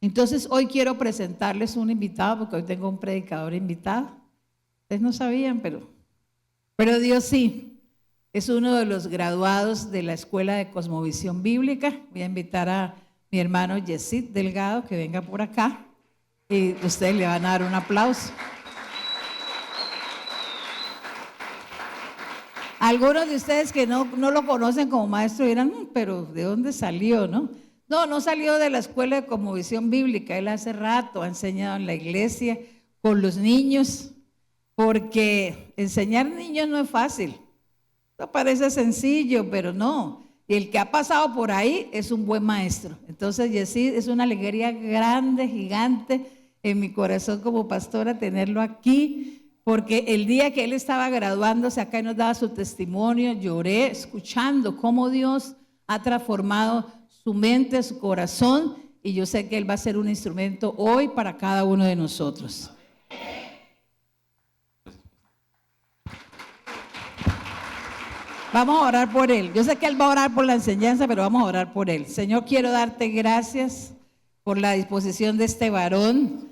Entonces hoy quiero presentarles un invitado, porque hoy tengo un predicador invitado. Ustedes no sabían, pero Dios sí. Es uno de los graduados de la Escuela de Cosmovisión Bíblica. Voy a invitar a mi hermano Yesid Delgado que venga por acá y ustedes le van a dar un aplauso. Algunos de ustedes que no lo conocen como maestro dirán, pero ¿de dónde salió, no? No salió de la Escuela de Cosmovisión Bíblica. Él hace rato ha enseñado en la iglesia con los niños, porque enseñar niños no es fácil. Esto parece sencillo, pero no. Y el que ha pasado por ahí es un buen maestro. Entonces, Yesid, es una alegría grande, gigante en mi corazón como pastora tenerlo aquí, porque el día que él estaba graduándose acá y nos daba su testimonio, lloré escuchando cómo Dios ha transformado su mente, su corazón, y yo sé que él va a ser un instrumento hoy para cada uno de nosotros. Vamos a orar por él. Yo sé que él va a orar por la enseñanza, pero vamos a orar por él. Señor, quiero darte gracias por la disposición de este varón,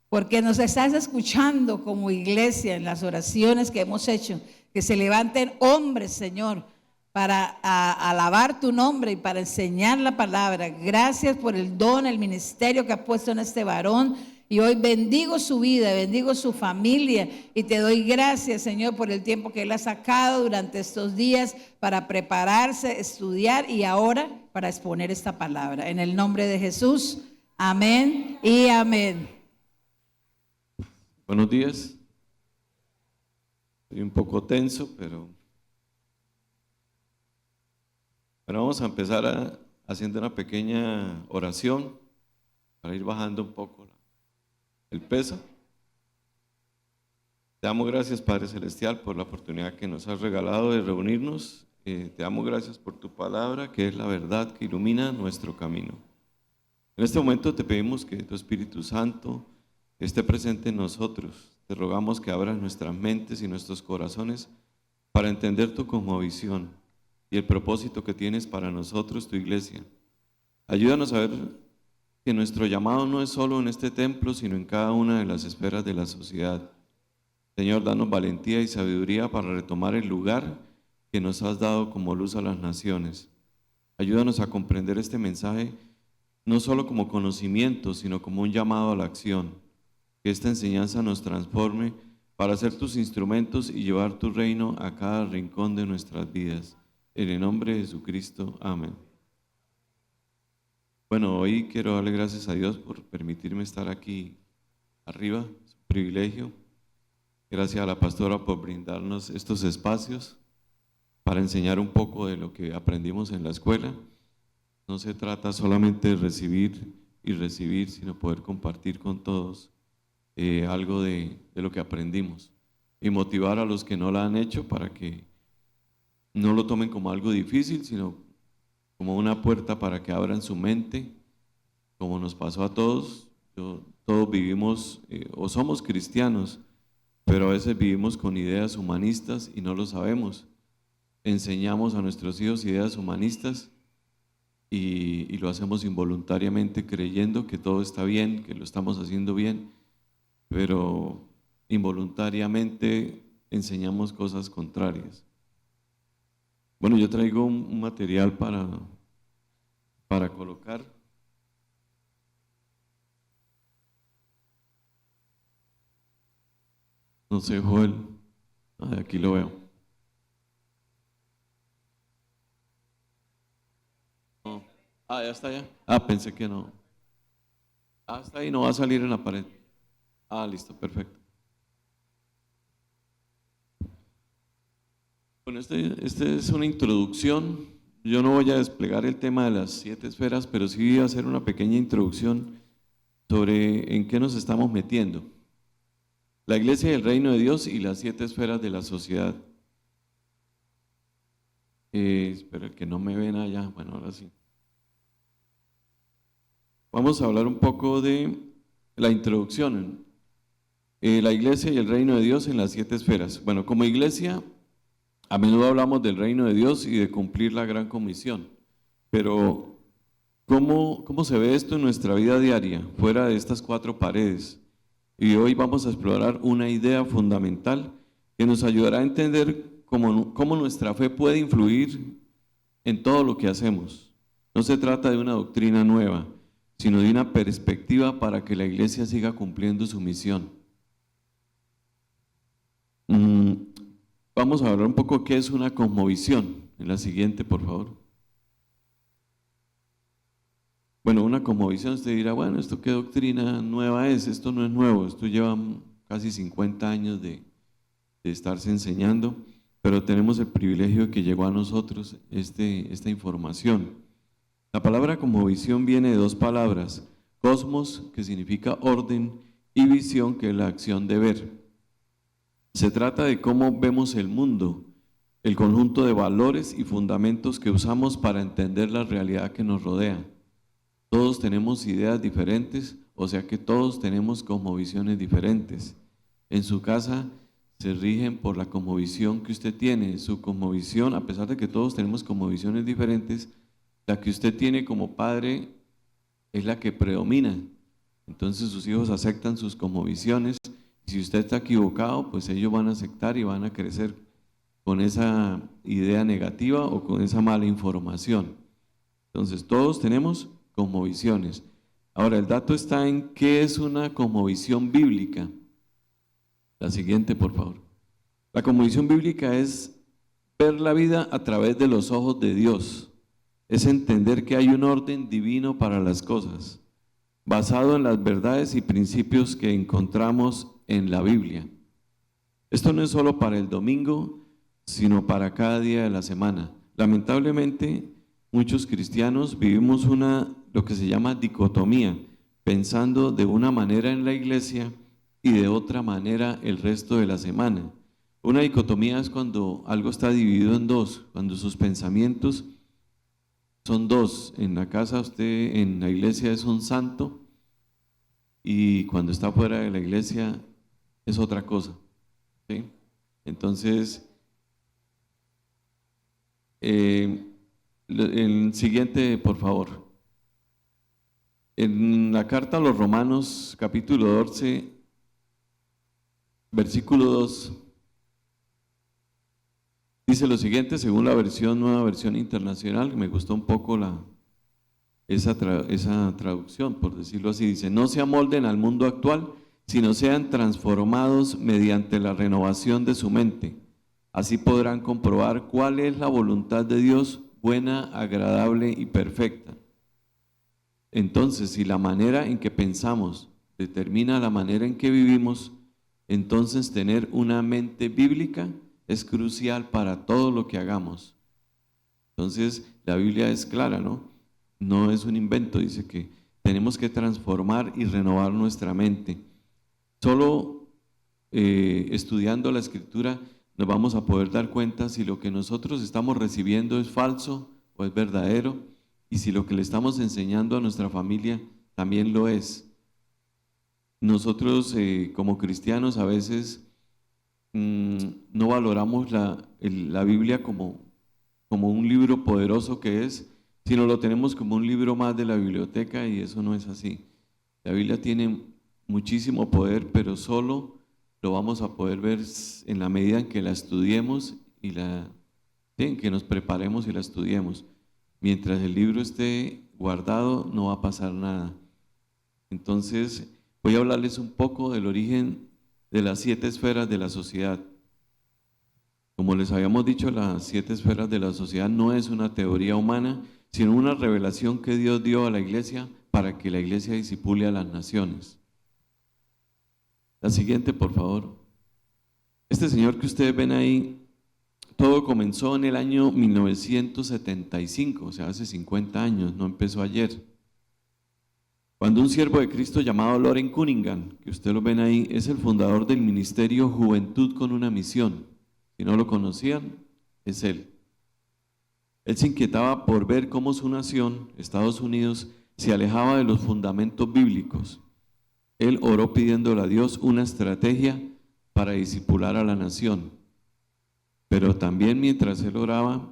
porque nos estás escuchando como iglesia en las oraciones que hemos hecho. Que se levanten hombres, Señor, para alabar tu nombre y para enseñar la palabra. Gracias por el don, el ministerio que has puesto en este varón. Y hoy bendigo su vida, bendigo su familia y te doy gracias, Señor, por el tiempo que él ha sacado durante estos días para prepararse, estudiar y ahora para exponer esta palabra. En el nombre de Jesús, amén y amén. Buenos días. Estoy un poco tenso, pero bueno, vamos a empezar haciendo una pequeña oración para ir bajando un poco el peso. Te damos gracias, Padre Celestial, por la oportunidad que nos has regalado de reunirnos. Te damos gracias por tu palabra, que es la verdad que ilumina nuestro camino. En este momento te pedimos que tu Espíritu Santo esté presente en nosotros. Te rogamos que abras nuestras mentes y nuestros corazones para entender tu cosmovisión y el propósito que tienes para nosotros, tu iglesia. Ayúdanos a ver que nuestro llamado no es solo en este templo, sino en cada una de las esferas de la sociedad. Señor, danos valentía y sabiduría para retomar el lugar que nos has dado como luz a las naciones. Ayúdanos a comprender este mensaje no solo como conocimiento, sino como un llamado a la acción. Que esta enseñanza nos transforme para ser tus instrumentos y llevar tu reino a cada rincón de nuestras vidas. En el nombre de Jesucristo, amén. Bueno, hoy quiero darle gracias a Dios por permitirme estar aquí arriba, es un privilegio. Gracias a la pastora por brindarnos estos espacios para enseñar un poco de lo que aprendimos en la escuela. No se trata solamente de recibir y recibir, sino poder compartir con todos algo de lo que aprendimos y motivar a los que no lo han hecho para que no lo tomen como algo difícil, sino como una puerta para que abran su mente, como nos pasó a todos. Todos vivimos o somos cristianos, pero a veces vivimos con ideas humanistas y no lo sabemos. Enseñamos a nuestros hijos ideas humanistas y lo hacemos involuntariamente creyendo que todo está bien, que lo estamos haciendo bien, pero involuntariamente enseñamos cosas contrarias. Bueno, yo traigo un material para colocar. No sé, Joel. Aquí lo veo. No. Ya está ya. Pensé que no. Está ahí, no va a salir en la pared. Listo, perfecto. Bueno, este es una introducción. Yo no voy a desplegar el tema de las 7 esferas, pero sí voy a hacer una pequeña introducción sobre en qué nos estamos metiendo. La iglesia y el reino de Dios y las 7 esferas de la sociedad. Espero que no me ven allá. Bueno, ahora sí. Vamos a hablar un poco de la introducción. La iglesia y el reino de Dios en las 7 esferas. Bueno, como iglesia, a menudo hablamos del reino de Dios y de cumplir la gran comisión, pero ¿Cómo se ve esto en nuestra vida diaria, fuera de estas cuatro paredes? Y hoy vamos a explorar una idea fundamental que nos ayudará a entender cómo nuestra fe puede influir en todo lo que hacemos. No se trata de una doctrina nueva, sino de una perspectiva para que la iglesia siga cumpliendo su misión. Vamos a hablar un poco qué es una cosmovisión. En la siguiente, por favor. Bueno, una cosmovisión, usted dirá, bueno, ¿esto qué doctrina nueva es? Esto no es nuevo, esto lleva casi 50 años de estarse enseñando, pero tenemos el privilegio de que llegó a nosotros esta información. La palabra cosmovisión viene de dos palabras, cosmos, que significa orden, y visión, que es la acción de ver. Se trata de cómo vemos el mundo, el conjunto de valores y fundamentos que usamos para entender la realidad que nos rodea. Todos tenemos ideas diferentes, o sea que todos tenemos cosmovisiones diferentes. En su casa se rigen por la cosmovisión que usted tiene. Su cosmovisión, a pesar de que todos tenemos cosmovisiones diferentes, la que usted tiene como padre es la que predomina. Entonces sus hijos aceptan sus cosmovisiones. Si usted está equivocado, pues ellos van a aceptar y van a crecer con esa idea negativa o con esa mala información. Entonces todos tenemos cosmovisiones. Ahora el dato está en qué es una cosmovisión bíblica. La siguiente, por favor. La cosmovisión bíblica es ver la vida a través de los ojos de Dios. Es entender que hay un orden divino para las cosas, basado en las verdades y principios que encontramos en la Biblia. Esto no es solo para el domingo, sino para cada día de la semana. Lamentablemente, muchos cristianos vivimos lo que se llama dicotomía, pensando de una manera en la iglesia y de otra manera el resto de la semana. Una dicotomía es cuando algo está dividido en dos, cuando sus pensamientos son dos. En la casa usted, en la iglesia es un santo, y cuando está fuera de la iglesia es otra cosa, ¿sí? Entonces, el siguiente, por favor. En la carta a los Romanos, capítulo 12, versículo 2, dice lo siguiente, según la nueva versión internacional, que me gustó un poco esa traducción, por decirlo así. Dice, no se amolden al mundo actual, sino sean transformados mediante la renovación de su mente. Así podrán comprobar cuál es la voluntad de Dios, buena, agradable y perfecta. Entonces, si la manera en que pensamos determina la manera en que vivimos, entonces tener una mente bíblica es crucial para todo lo que hagamos. Entonces, la Biblia es clara, ¿no? No es un invento, dice que tenemos que transformar y renovar nuestra mente. Solo estudiando la Escritura nos vamos a poder dar cuenta si lo que nosotros estamos recibiendo es falso o es verdadero, y si lo que le estamos enseñando a nuestra familia también lo es. Nosotros como cristianos a veces no valoramos la Biblia como un libro poderoso que es, sino lo tenemos como un libro más de la biblioteca, y eso no es así. La Biblia tiene muchísimo poder, pero solo lo vamos a poder ver en la medida en que la estudiemos y en que nos preparemos y la estudiemos. Mientras el libro esté guardado, no va a pasar nada. Entonces, voy a hablarles un poco del origen de las 7 esferas de la sociedad. Como les habíamos dicho, las 7 esferas de la sociedad no es una teoría humana, sino una revelación que Dios dio a la iglesia para que la iglesia discipule a las naciones. La siguiente, por favor. Este señor que ustedes ven ahí, todo comenzó en el año 1975, o sea, hace 50 años, no empezó ayer. Cuando un siervo de Cristo llamado Loren Cunningham, que ustedes lo ven ahí, es el fundador del ministerio Juventud con una Misión. Si no lo conocían, es él. Él se inquietaba por ver cómo su nación, Estados Unidos, se alejaba de los fundamentos bíblicos. Él oró pidiéndole a Dios una estrategia para discipular a la nación. Pero también mientras él oraba,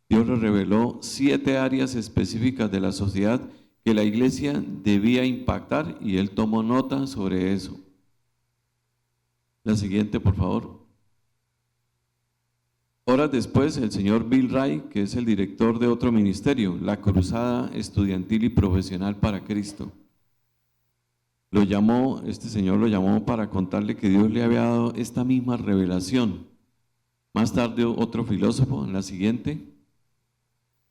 Dios le reveló 7 áreas específicas de la sociedad que la iglesia debía impactar y él tomó nota sobre eso. La siguiente, por favor. Horas después, el señor Bill Ray, que es el director de otro ministerio, la Cruzada Estudiantil y Profesional para Cristo, este señor lo llamó para contarle que Dios le había dado esta misma revelación. Más tarde, otro filósofo, en la siguiente,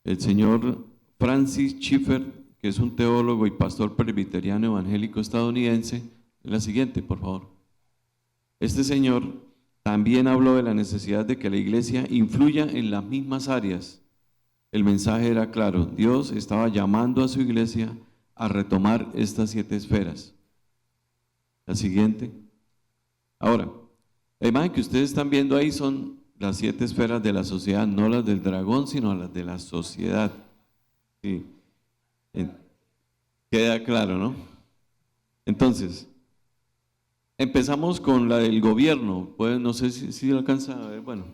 el señor Francis Schaeffer, que es un teólogo y pastor presbiteriano evangélico estadounidense, en la siguiente, por favor. Este señor también habló de la necesidad de que la iglesia influya en las mismas áreas. El mensaje era claro: Dios estaba llamando a su iglesia a retomar estas 7 esferas. La siguiente. Ahora, la imagen que ustedes están viendo ahí son las 7 esferas de la sociedad, no las del dragón, sino las de la sociedad. Sí. Queda claro, ¿no? Entonces, empezamos con la del gobierno. Pues no sé si alcanza a ver. Bueno,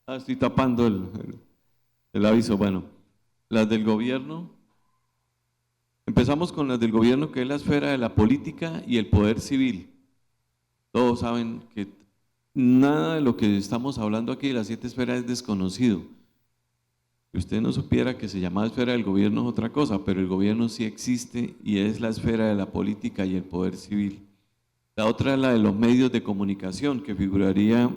estoy tapando el aviso. Bueno, las del gobierno. Empezamos con las del gobierno, que es la esfera de la política y el poder civil. Todos saben que nada de lo que estamos hablando aquí de las 7 esferas es desconocido. Si usted no supiera que se llama esfera del gobierno es otra cosa, pero el gobierno sí existe y es la esfera de la política y el poder civil. La otra es la de los medios de comunicación, que figuraría,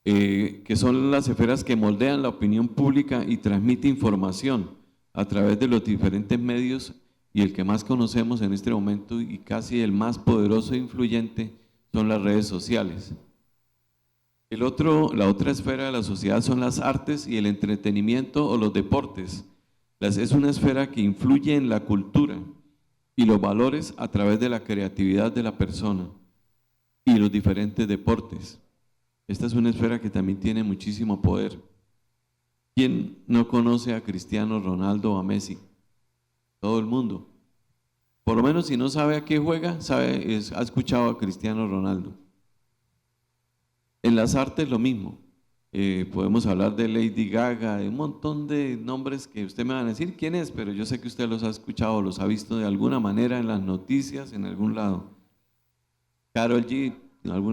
que son las esferas que moldean la opinión pública y transmite información a través de los diferentes medios, y el que más conocemos en este momento y casi el más poderoso e influyente son las redes sociales. La otra esfera de la sociedad son las artes y el entretenimiento o los deportes. Es una esfera que influye en la cultura y los valores a través de la creatividad de la persona y los diferentes deportes. Esta es una esfera que también tiene muchísimo poder. ¿Quién no conoce a Cristiano Ronaldo o a Messi? Todo el mundo. Por lo menos si no sabe a qué juega, ha escuchado a Cristiano Ronaldo. En las artes lo mismo. Podemos hablar de Lady Gaga, de un montón de nombres que usted me va a decir quién es, pero yo sé que usted los ha escuchado, los ha visto de alguna manera en las noticias, en algún lado. Karol G,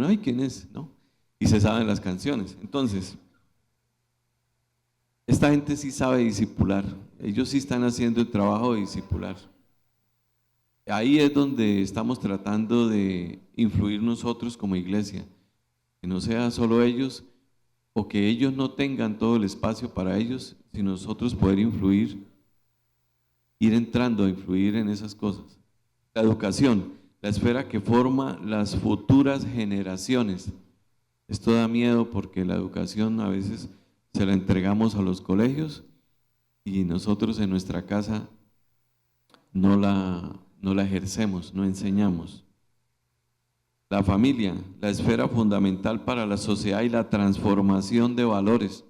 ay, ¿quién es? ¿No? Y se saben las canciones. Entonces, esta gente sí sabe discipular, ellos sí están haciendo el trabajo de discipular. Ahí es donde estamos tratando de influir nosotros como iglesia, que no sea solo ellos, o que ellos no tengan todo el espacio para ellos, sino nosotros poder influir, ir entrando a influir en esas cosas. La educación, la esfera que forma las futuras generaciones. Esto da miedo porque la educación a veces se la entregamos a los colegios y nosotros en nuestra casa no la ejercemos, no enseñamos. La familia, la esfera fundamental para la sociedad y la transformación de valores.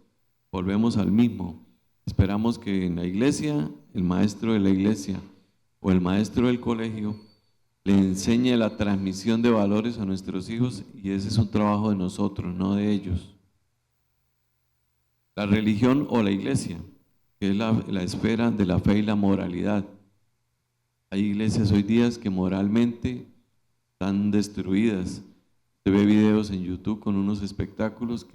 Volvemos al mismo. Esperamos que en la iglesia, el maestro de la iglesia o el maestro del colegio le enseñe la transmisión de valores a nuestros hijos, y ese es un trabajo de nosotros, no de ellos. La religión o la iglesia, que es la esfera de la fe y la moralidad. Hay iglesias hoy día que moralmente están destruidas. Usted ve videos en YouTube con unos espectáculos que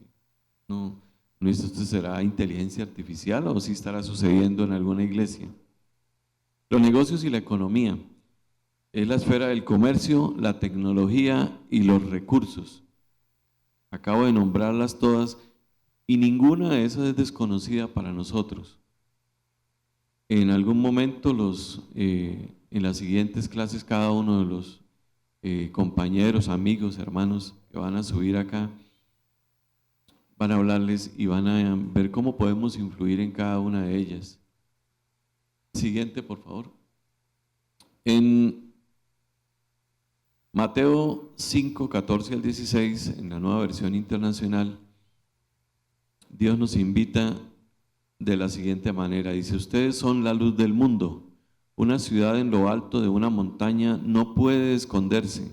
no sé, ¿esto será inteligencia artificial o si estará sucediendo en alguna iglesia? Los negocios y la economía es la esfera del comercio, la tecnología y los recursos. Acabo de nombrarlas todas y ninguna de esas es desconocida para nosotros. En algún momento en las siguientes clases, cada uno de los compañeros, amigos, hermanos que van a subir acá, van a hablarles y van a ver cómo podemos influir en cada una de ellas. Siguiente, por favor. En Mateo 5, 14 al 16, en la Nueva Versión Internacional, Dios nos invita de la siguiente manera. Dice: ustedes son la luz del mundo. Una ciudad en lo alto de una montaña no puede esconderse.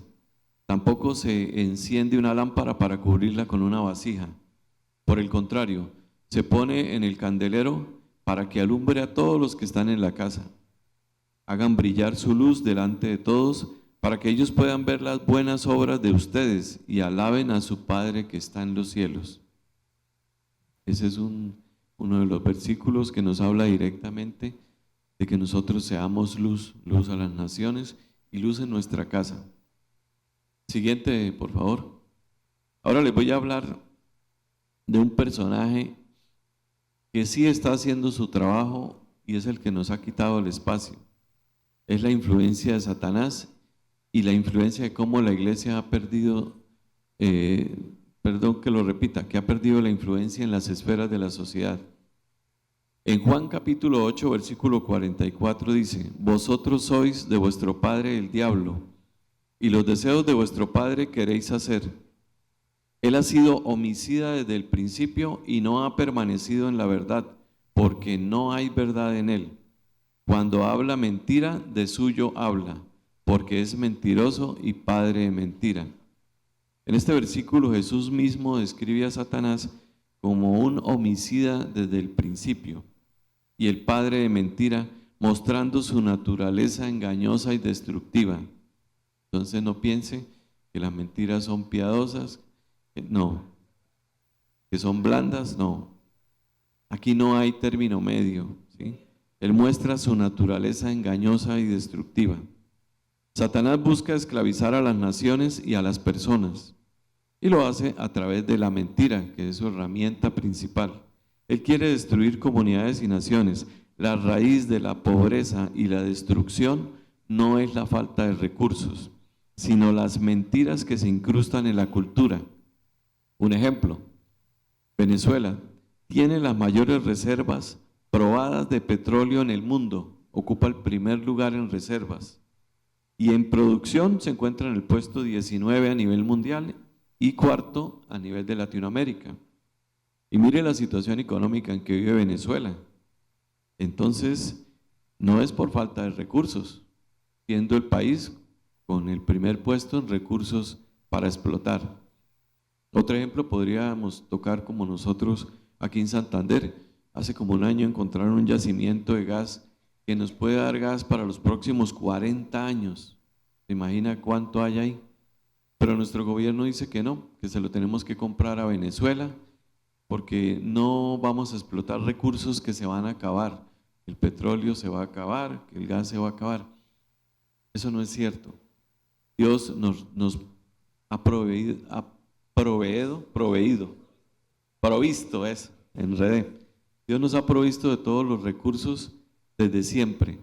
Tampoco se enciende una lámpara para cubrirla con una vasija. Por el contrario, se pone en el candelero para que alumbre a todos los que están en la casa. hagan brillar su luz delante de todos, para que ellos puedan ver las buenas obras de ustedes y alaben a su Padre que está en los cielos. Ese es uno de los versículos que nos habla directamente de que nosotros seamos luz, luz a las naciones y luz en nuestra casa. Siguiente, por favor. Ahora les voy a hablar de un personaje que sí está haciendo su trabajo y es el que nos ha quitado el espacio. Es la influencia de Satanás y la influencia de cómo la iglesia ha perdido, perdón que lo repita, que ha perdido la influencia en las esferas de la sociedad. En Juan capítulo 8, versículo 44 dice: vosotros sois de vuestro padre el diablo, y los deseos de vuestro padre queréis hacer. Él ha sido homicida desde el principio y no ha permanecido en la verdad, porque no hay verdad en él. Cuando habla mentira, de suyo habla, porque es mentiroso y padre de mentira. En este versículo Jesús mismo describe a Satanás como un homicida desde el principio y el padre de mentira, mostrando su naturaleza engañosa y destructiva. Entonces no piense que las mentiras son piadosas, no, que son blandas, no. Aquí no hay término medio, ¿sí? Él muestra su naturaleza engañosa y destructiva. Satanás busca esclavizar a las naciones y a las personas, y lo hace a través de la mentira, que es su herramienta principal. Él quiere destruir comunidades y naciones. La raíz de la pobreza y la destrucción no es la falta de recursos, sino las mentiras que se incrustan en la cultura. Un ejemplo: Venezuela tiene las mayores reservas probadas de petróleo en el mundo, ocupa el primer lugar en reservas, y en producción se encuentra en el puesto 19 a nivel mundial y cuarto a nivel de Latinoamérica. Y mire la situación económica en que vive Venezuela. Entonces, no es por falta de recursos, siendo el país con el primer puesto en recursos para explotar. Otro ejemplo podríamos tocar como nosotros aquí en Santander. Hace como un año encontraron un yacimiento de gas que nos puede dar gas para los próximos 40 años. ¿Se imagina cuánto hay ahí? Pero nuestro gobierno dice que no, que se lo tenemos que comprar a Venezuela porque no vamos a explotar recursos que se van a acabar. El petróleo se va a acabar, que el gas se va a acabar. Eso no es cierto. Dios nos ha provisto, enredé. Dios nos ha provisto de todos los recursos desde siempre.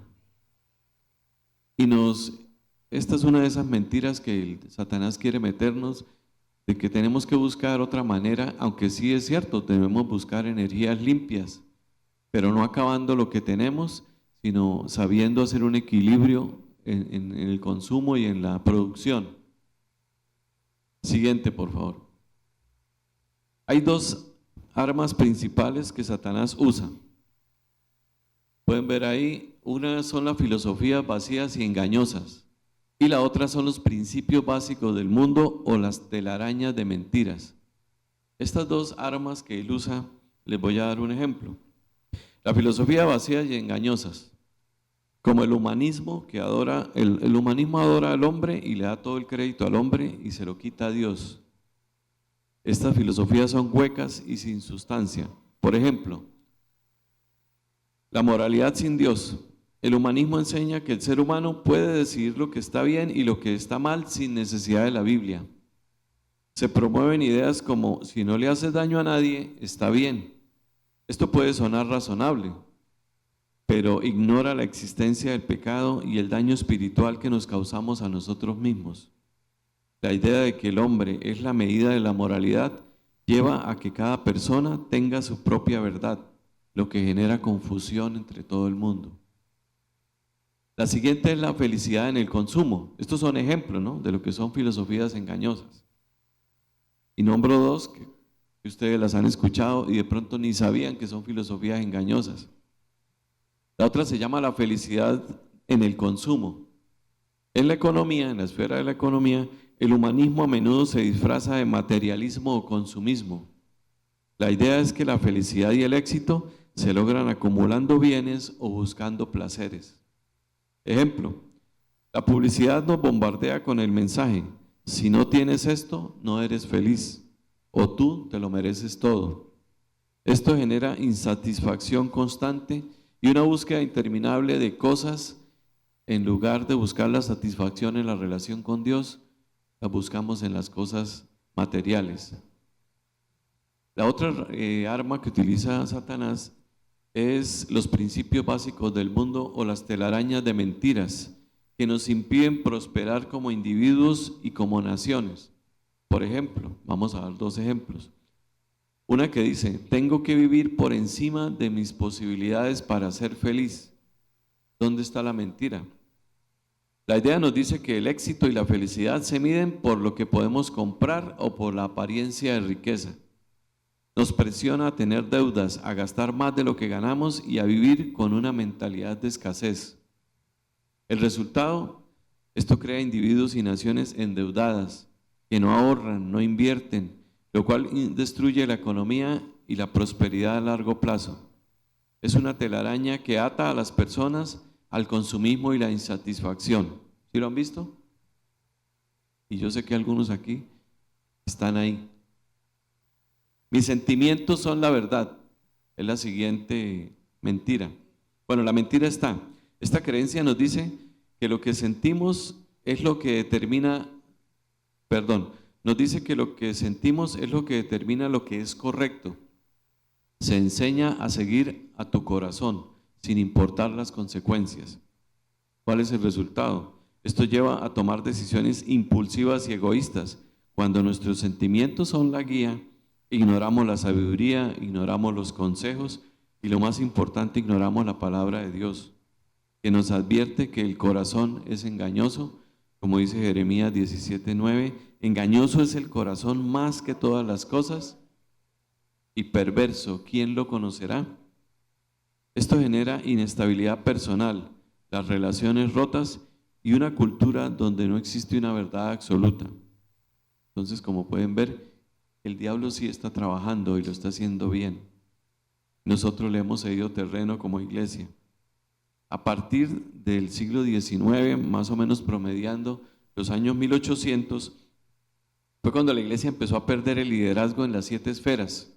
Y esta es una de esas mentiras que Satanás quiere meternos, de que tenemos que buscar otra manera, aunque sí es cierto, debemos buscar energías limpias, pero no acabando lo que tenemos, sino sabiendo hacer un equilibrio en el consumo y en la producción. Siguiente, por favor. Hay dos armas principales que Satanás usa. Pueden ver ahí, una son las filosofías vacías y engañosas, y la otra son los principios básicos del mundo o las telarañas de mentiras. Estas dos armas que él usa, les voy a dar un ejemplo. La filosofía vacía y engañosas, como el humanismo que adora, el humanismo adora al hombre y le da todo el crédito al hombre y se lo quita a Dios. Estas filosofías son huecas y sin sustancia. Por ejemplo, la moralidad sin Dios. El humanismo enseña que el ser humano puede decidir lo que está bien y lo que está mal sin necesidad de la Biblia. Se promueven ideas como: si no le haces daño a nadie, está bien. Esto puede sonar razonable, pero ignora la existencia del pecado y el daño espiritual que nos causamos a nosotros mismos. La idea de que el hombre es la medida de la moralidad lleva a que cada persona tenga su propia verdad, lo que genera confusión entre todo el mundo. La siguiente es la felicidad en el consumo. Estos son ejemplos, ¿no?, de lo que son filosofías engañosas. Y nombro dos que ustedes las han escuchado y de pronto ni sabían que son filosofías engañosas. La otra se llama la felicidad en el consumo. En la economía, en la esfera de la economía, el humanismo a menudo se disfraza de materialismo o consumismo. La idea es que la felicidad y el éxito se logran acumulando bienes o buscando placeres. Ejemplo, la publicidad nos bombardea con el mensaje: si no tienes esto, no eres feliz, o tú te lo mereces todo. Esto genera insatisfacción constante y una búsqueda interminable de cosas. En lugar de buscar la satisfacción en la relación con Dios, la buscamos en las cosas materiales. La otra arma que utiliza Satanás es los principios básicos del mundo o las telarañas de mentiras que nos impiden prosperar como individuos y como naciones. Por ejemplo, vamos a dar 2 ejemplos. Una que dice: tengo que vivir por encima de mis posibilidades para ser feliz. ¿Dónde está la mentira? La idea nos dice que el éxito y la felicidad se miden por lo que podemos comprar o por la apariencia de riqueza. Nos presiona a tener deudas, a gastar más de lo que ganamos y a vivir con una mentalidad de escasez. El resultado, esto crea individuos y naciones endeudadas, que no ahorran, no invierten, lo cual destruye la economía y la prosperidad a largo plazo. Es una telaraña que ata a las personas al consumismo y la insatisfacción. ¿Sí lo han visto? Y yo sé que algunos aquí están ahí. Mis sentimientos son la verdad. Es la siguiente mentira. Bueno, la mentira está. Esta creencia nos dice que lo que sentimos es lo que determina, nos dice que lo que sentimos es lo que determina lo que es correcto. Se enseña a seguir a tu corazón, sin importar las consecuencias. ¿Cuál es el resultado? Esto lleva a tomar decisiones impulsivas y egoístas. Cuando nuestros sentimientos son la guía, ignoramos la sabiduría, ignoramos los consejos y, lo más importante, ignoramos la palabra de Dios, que nos advierte que el corazón es engañoso, como dice Jeremías 17:9, engañoso es el corazón más que todas las cosas y perverso, ¿quién lo conocerá? Esto genera inestabilidad personal, las relaciones rotas y una cultura donde no existe una verdad absoluta. Entonces, como pueden ver, el diablo sí está trabajando y lo está haciendo bien. Nosotros le hemos cedido terreno como iglesia. A partir del siglo XIX, más o menos promediando los años 1800, fue cuando la iglesia empezó a perder el liderazgo en las 7 esferas.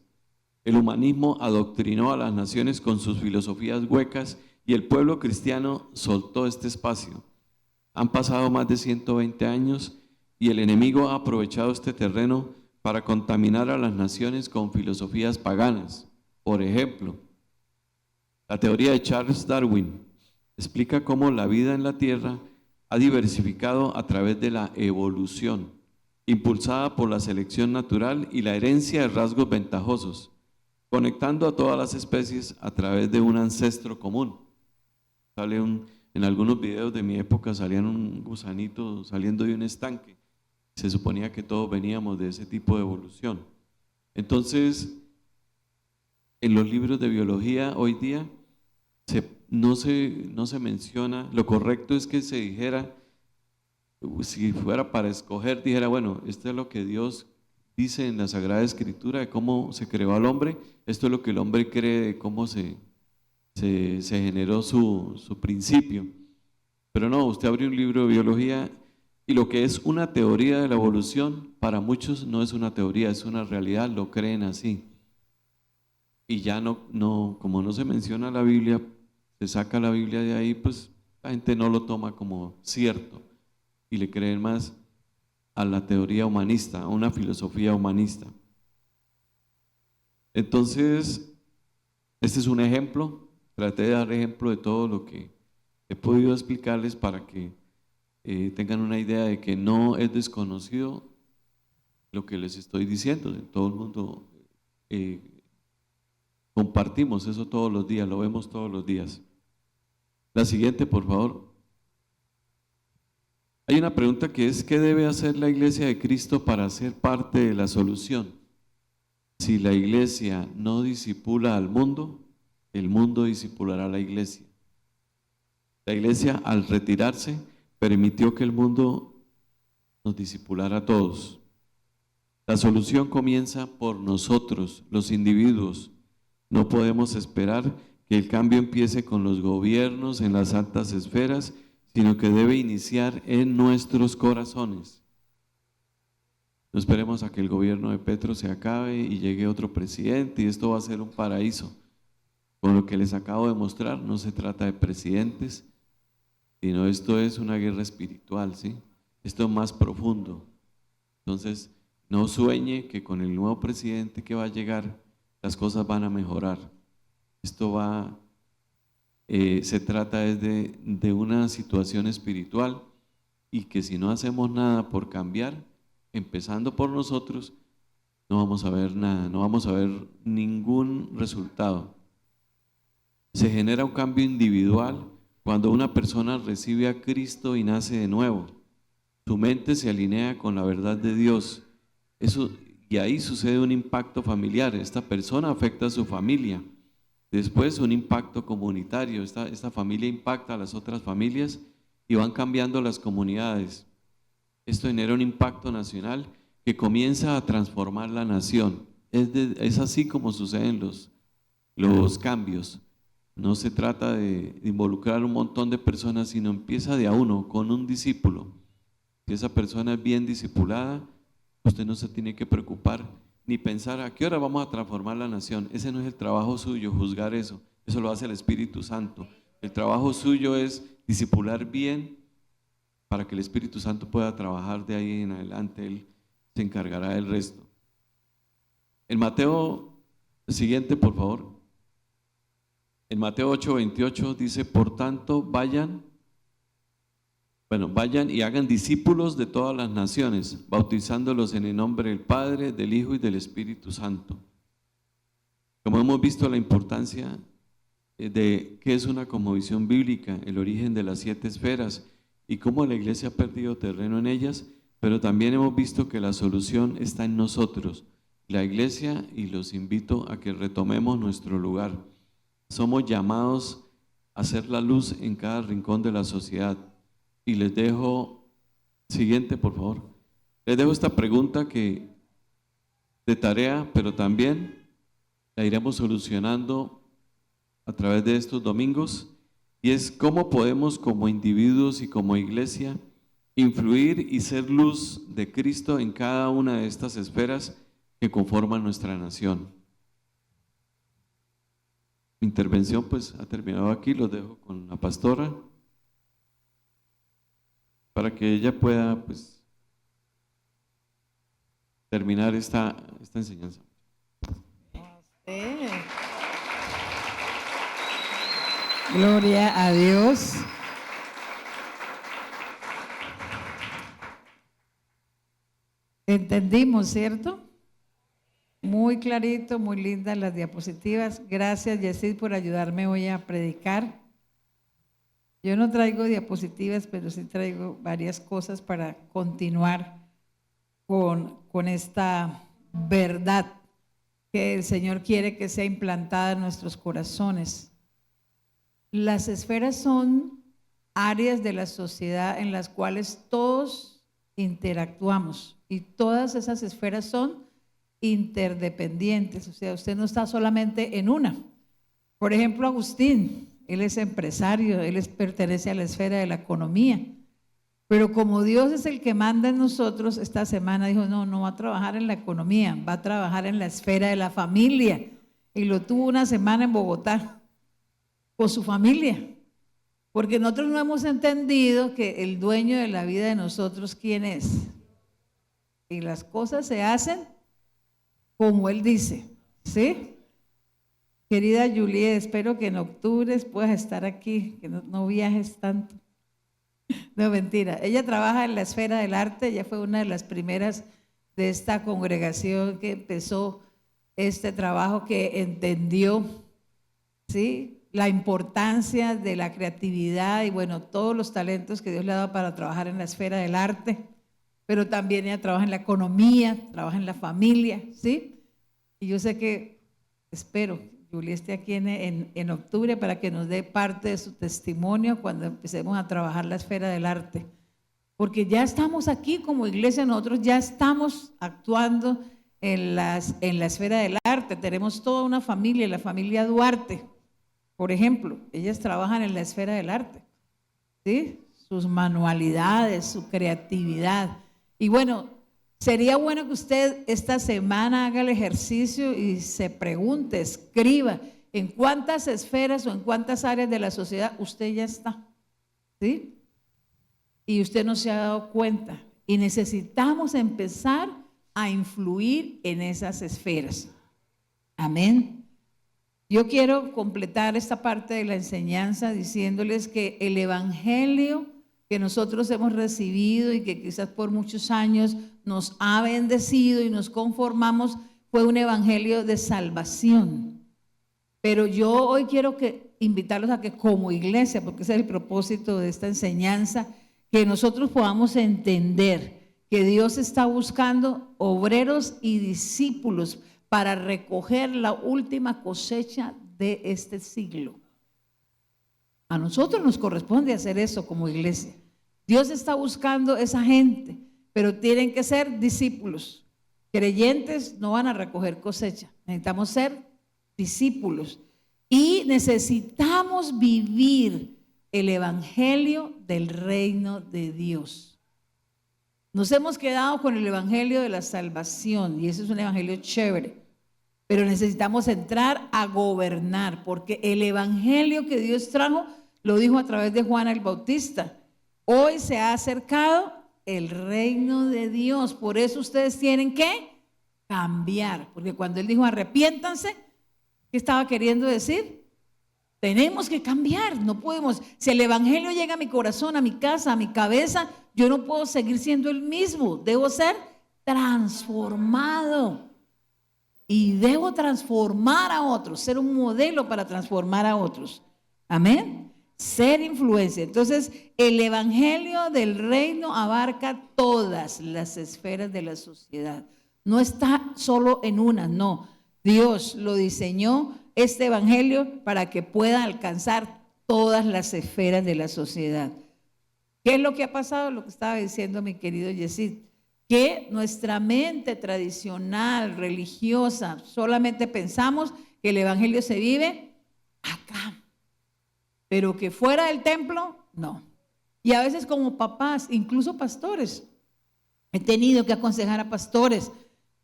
El humanismo adoctrinó a las naciones con sus filosofías huecas y el pueblo cristiano soltó este espacio. Han pasado más de 120 años y el enemigo ha aprovechado este terreno para contaminar a las naciones con filosofías paganas. Por ejemplo, la teoría de Charles Darwin explica cómo la vida en la Tierra ha diversificado a través de la evolución, impulsada por la selección natural y la herencia de rasgos ventajosos, conectando a todas las especies a través de un ancestro común. En algunos videos de mi época salían un gusanito saliendo de un estanque. Se suponía que todos veníamos de ese tipo de evolución. Entonces, en los libros de biología hoy día no se menciona. Lo correcto es que se dijera, si fuera para escoger, dijera, bueno, esto es lo que Dios dice en la Sagrada Escritura de cómo se creó al hombre, esto es lo que el hombre cree de cómo se generó su principio. Pero no, usted abre un libro de biología y lo que es una teoría de la evolución, para muchos no es una teoría, es una realidad, lo creen así. Y ya como no se menciona la Biblia, se saca la Biblia de ahí, pues la gente no lo toma como cierto y le creen más a la teoría humanista, a una filosofía humanista. Entonces, este es un ejemplo. Traté de dar ejemplo de todo lo que he podido explicarles para que tengan una idea de que no es desconocido lo que les estoy diciendo. Todo el mundo compartimos eso todos los días, lo vemos todos los días. La siguiente, por favor. Hay una pregunta que es: ¿qué debe hacer la iglesia de Cristo para ser parte de la solución? Si la iglesia no discipula al mundo, el mundo discipulará a la iglesia. La iglesia, al retirarse, permitió que el mundo nos discipulara a todos. La solución comienza por nosotros, los individuos. No podemos esperar que el cambio empiece con los gobiernos en las altas esferas sino que debe iniciar en nuestros corazones. No esperemos a que el gobierno de Petro se acabe y llegue otro presidente y esto va a ser un paraíso. Con lo que les acabo de mostrar, no se trata de presidentes, sino esto es una guerra espiritual, ¿sí? Esto es más profundo. Entonces, no sueñe que con el nuevo presidente que va a llegar, las cosas van a mejorar. Se trata de una situación espiritual y que si no hacemos nada por cambiar, empezando por nosotros, no vamos a ver nada, no vamos a ver ningún resultado. Se genera un cambio individual cuando una persona recibe a Cristo y nace de nuevo. Su mente se alinea con la verdad de Dios. Y ahí sucede un impacto familiar. Esta persona afecta a su familia. Después un impacto comunitario. Esta familia impacta a las otras familias y van cambiando las comunidades. Esto genera un impacto nacional que comienza a transformar la nación. Es así como suceden los cambios. No se trata de involucrar un montón de personas, sino empieza de a uno, con un discípulo. Si esa persona es bien discipulada, usted no se tiene que preocupar ni pensar a qué hora vamos a transformar la nación. Ese no es el trabajo suyo, juzgar eso. Eso lo hace el Espíritu Santo. El trabajo suyo es discipular bien para que el Espíritu Santo pueda trabajar de ahí en adelante. Él se encargará del resto. El siguiente, por favor. En Mateo 8:28 dice, por tanto, vayan y hagan discípulos de todas las naciones, bautizándolos en el nombre del Padre, del Hijo y del Espíritu Santo. Como hemos visto la importancia de qué es una cosmovisión bíblica, el origen de las 7 esferas y cómo la iglesia ha perdido terreno en ellas, pero también hemos visto que la solución está en nosotros, la iglesia, y los invito a que retomemos nuestro lugar. Somos llamados a ser la luz en cada rincón de la sociedad. Y les dejo, siguiente por favor, les dejo esta pregunta de tarea, pero también la iremos solucionando a través de estos domingos, y es cómo podemos como individuos y como iglesia influir y ser luz de Cristo en cada una de estas esferas que conforman nuestra nación. Mi intervención pues ha terminado aquí, los dejo con la pastora para que ella pueda pues terminar esta enseñanza. Gloria a Dios. Entendimos, ¿cierto? Muy clarito, muy lindas las diapositivas. Gracias, Yesid, por ayudarme hoy a predicar. Yo no traigo diapositivas, pero sí traigo varias cosas para continuar con esta verdad que el Señor quiere que sea implantada en nuestros corazones. Las esferas son áreas de la sociedad en las cuales todos interactuamos y todas esas esferas son interdependientes, o sea, usted no está solamente en una. Por ejemplo, Agustín, él es empresario, pertenece a la esfera de la economía, pero como Dios es el que manda en nosotros, esta semana dijo, no va a trabajar en la economía, va a trabajar en la esfera de la familia, y lo tuvo una semana en Bogotá con su familia, porque nosotros no hemos entendido que el dueño de la vida de nosotros, ¿quién es? Y las cosas se hacen como Él dice, ¿sí? Querida Julie, espero que en octubre puedas estar aquí, que no viajes tanto. No, mentira. Ella trabaja en la esfera del arte, ella fue una de las primeras de esta congregación que empezó este trabajo, que entendió, ¿sí?, la importancia de la creatividad y bueno, todos los talentos que Dios le ha dado para trabajar en la esfera del arte, pero también ella trabaja en la economía, trabaja en la familia, ¿sí? Y yo sé que, espero, Julie esté aquí en octubre para que nos dé parte de su testimonio cuando empecemos a trabajar la esfera del arte. Porque ya estamos aquí como iglesia, nosotros ya estamos actuando en la esfera del arte. Tenemos toda una familia, la familia Duarte, por ejemplo, ellas trabajan en la esfera del arte, ¿sí? sus manualidades, su creatividad. Y bueno, sería bueno que usted esta semana haga el ejercicio y se pregunte, escriba en cuántas esferas o en cuántas áreas de la sociedad usted ya está, ¿sí? Y usted no se ha dado cuenta. Y necesitamos empezar a influir en esas esferas. Amén. Yo quiero completar esta parte de la enseñanza diciéndoles que el evangelio que nosotros hemos recibido y que quizás por muchos años nos ha bendecido y nos conformamos fue un evangelio de salvación. Pero yo hoy quiero invitarlos a que como iglesia, porque ese es el propósito de esta enseñanza, que nosotros podamos entender que Dios está buscando obreros y discípulos para recoger la última cosecha de este siglo. A nosotros nos corresponde hacer eso como iglesia. Dios está buscando esa gente, pero tienen que ser discípulos. Creyentes no van a recoger cosecha. Necesitamos ser discípulos y necesitamos vivir el evangelio del reino de Dios. Nos hemos quedado con el evangelio de la salvación y ese es un evangelio chévere, pero necesitamos entrar a gobernar, porque el evangelio que Dios trajo lo dijo a través de Juan el Bautista: hoy se ha acercado el reino de Dios, por eso ustedes tienen que cambiar, porque cuando él dijo arrepiéntanse, ¿qué estaba queriendo decir? Tenemos que cambiar, no podemos. Si el evangelio llega a mi corazón, a mi casa, a mi cabeza, yo no puedo seguir siendo el mismo. Debo ser transformado y debo transformar a otros, ser un modelo para transformar a otros. Amén. Ser influencia. Entonces, el evangelio del reino abarca todas las esferas de la sociedad. No está solo en una, no. Dios lo diseñó este evangelio para que pueda alcanzar todas las esferas de la sociedad. ¿Qué es lo que ha pasado? Lo que estaba diciendo mi querido Yesid, que nuestra mente tradicional, religiosa, solamente pensamos que el evangelio se vive acá, pero que fuera del templo, no. Y a veces como papás, incluso pastores, he tenido que aconsejar a pastores.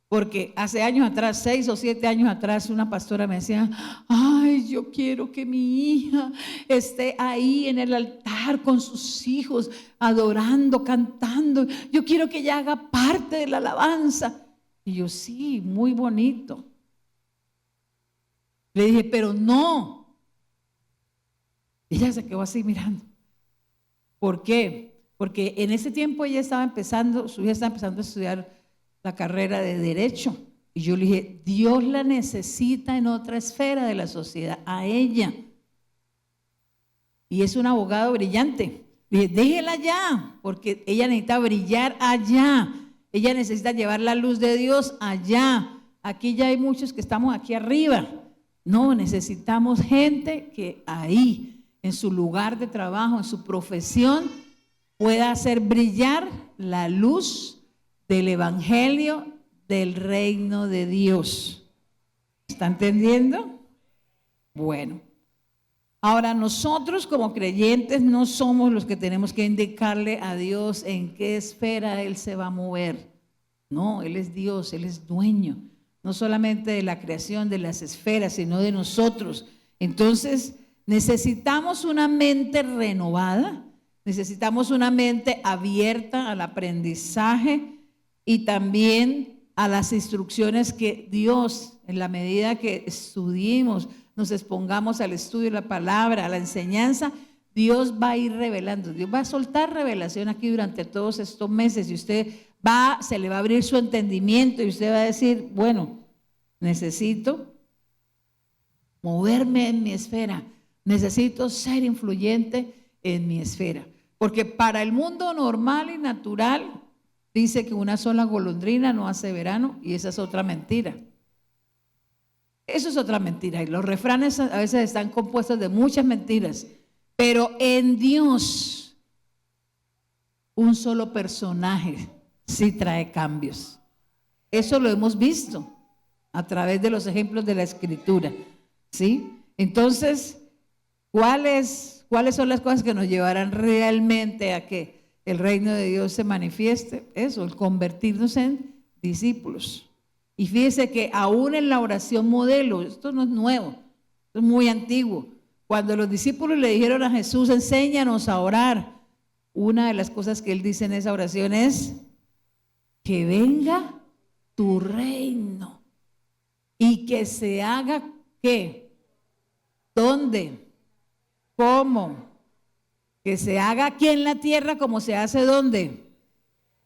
Porque hace años atrás, 6 o 7 años atrás, una pastora me decía: ay, yo quiero que mi hija esté ahí en el altar con sus hijos, adorando, cantando. Yo quiero que ella haga parte de la alabanza. Y yo, sí, muy bonito. Le dije, pero no. Y ella se quedó así mirando. ¿Por qué? Porque en ese tiempo ella estaba empezando, su hija estaba empezando a estudiar la carrera de Derecho. Y yo le dije, Dios la necesita en otra esfera de la sociedad, a ella. Y es un abogado brillante. Le dije, déjela allá, porque ella necesita brillar allá. Ella necesita llevar la luz de Dios allá. Aquí ya hay muchos que estamos aquí arriba. No, necesitamos gente que ahí, en su lugar de trabajo, en su profesión, pueda hacer brillar la luz del evangelio del reino de Dios. ¿Está entendiendo? Bueno, ahora nosotros como creyentes no somos los que tenemos que indicarle a Dios en qué esfera Él se va a mover. No, Él es Dios, Él es dueño, no solamente de la creación, de las esferas, sino de nosotros. Entonces, necesitamos una mente renovada, necesitamos una mente abierta al aprendizaje y también a las instrucciones que Dios, en la medida que estudiemos, nos expongamos al estudio de la palabra, a la enseñanza, Dios va a ir revelando. Dios va a soltar revelación aquí durante todos estos meses y usted se le va a abrir su entendimiento y usted va a decir, bueno, necesito moverme en mi esfera, necesito ser influyente en mi esfera, porque para el mundo normal y natural dice que una sola golondrina no hace verano, y esa es otra mentira. Eso es otra mentira. Y los refranes a veces están compuestos de muchas mentiras. Pero en Dios, un solo personaje sí trae cambios. Eso lo hemos visto a través de los ejemplos de la Escritura. ¿Sí? Entonces, ¿cuál es ¿Cuáles son las cosas que nos llevarán realmente a que el reino de Dios se manifieste? Eso, el convertirnos en discípulos. Y fíjese que aún en la oración modelo, esto no es nuevo, esto es muy antiguo. Cuando los discípulos le dijeron a Jesús, enséñanos a orar, una de las cosas que él dice en esa oración es, que venga tu reino y que se haga, ¿qué? ¿Dónde? ¿Cómo? Que se haga aquí en la tierra como se hace ¿dónde?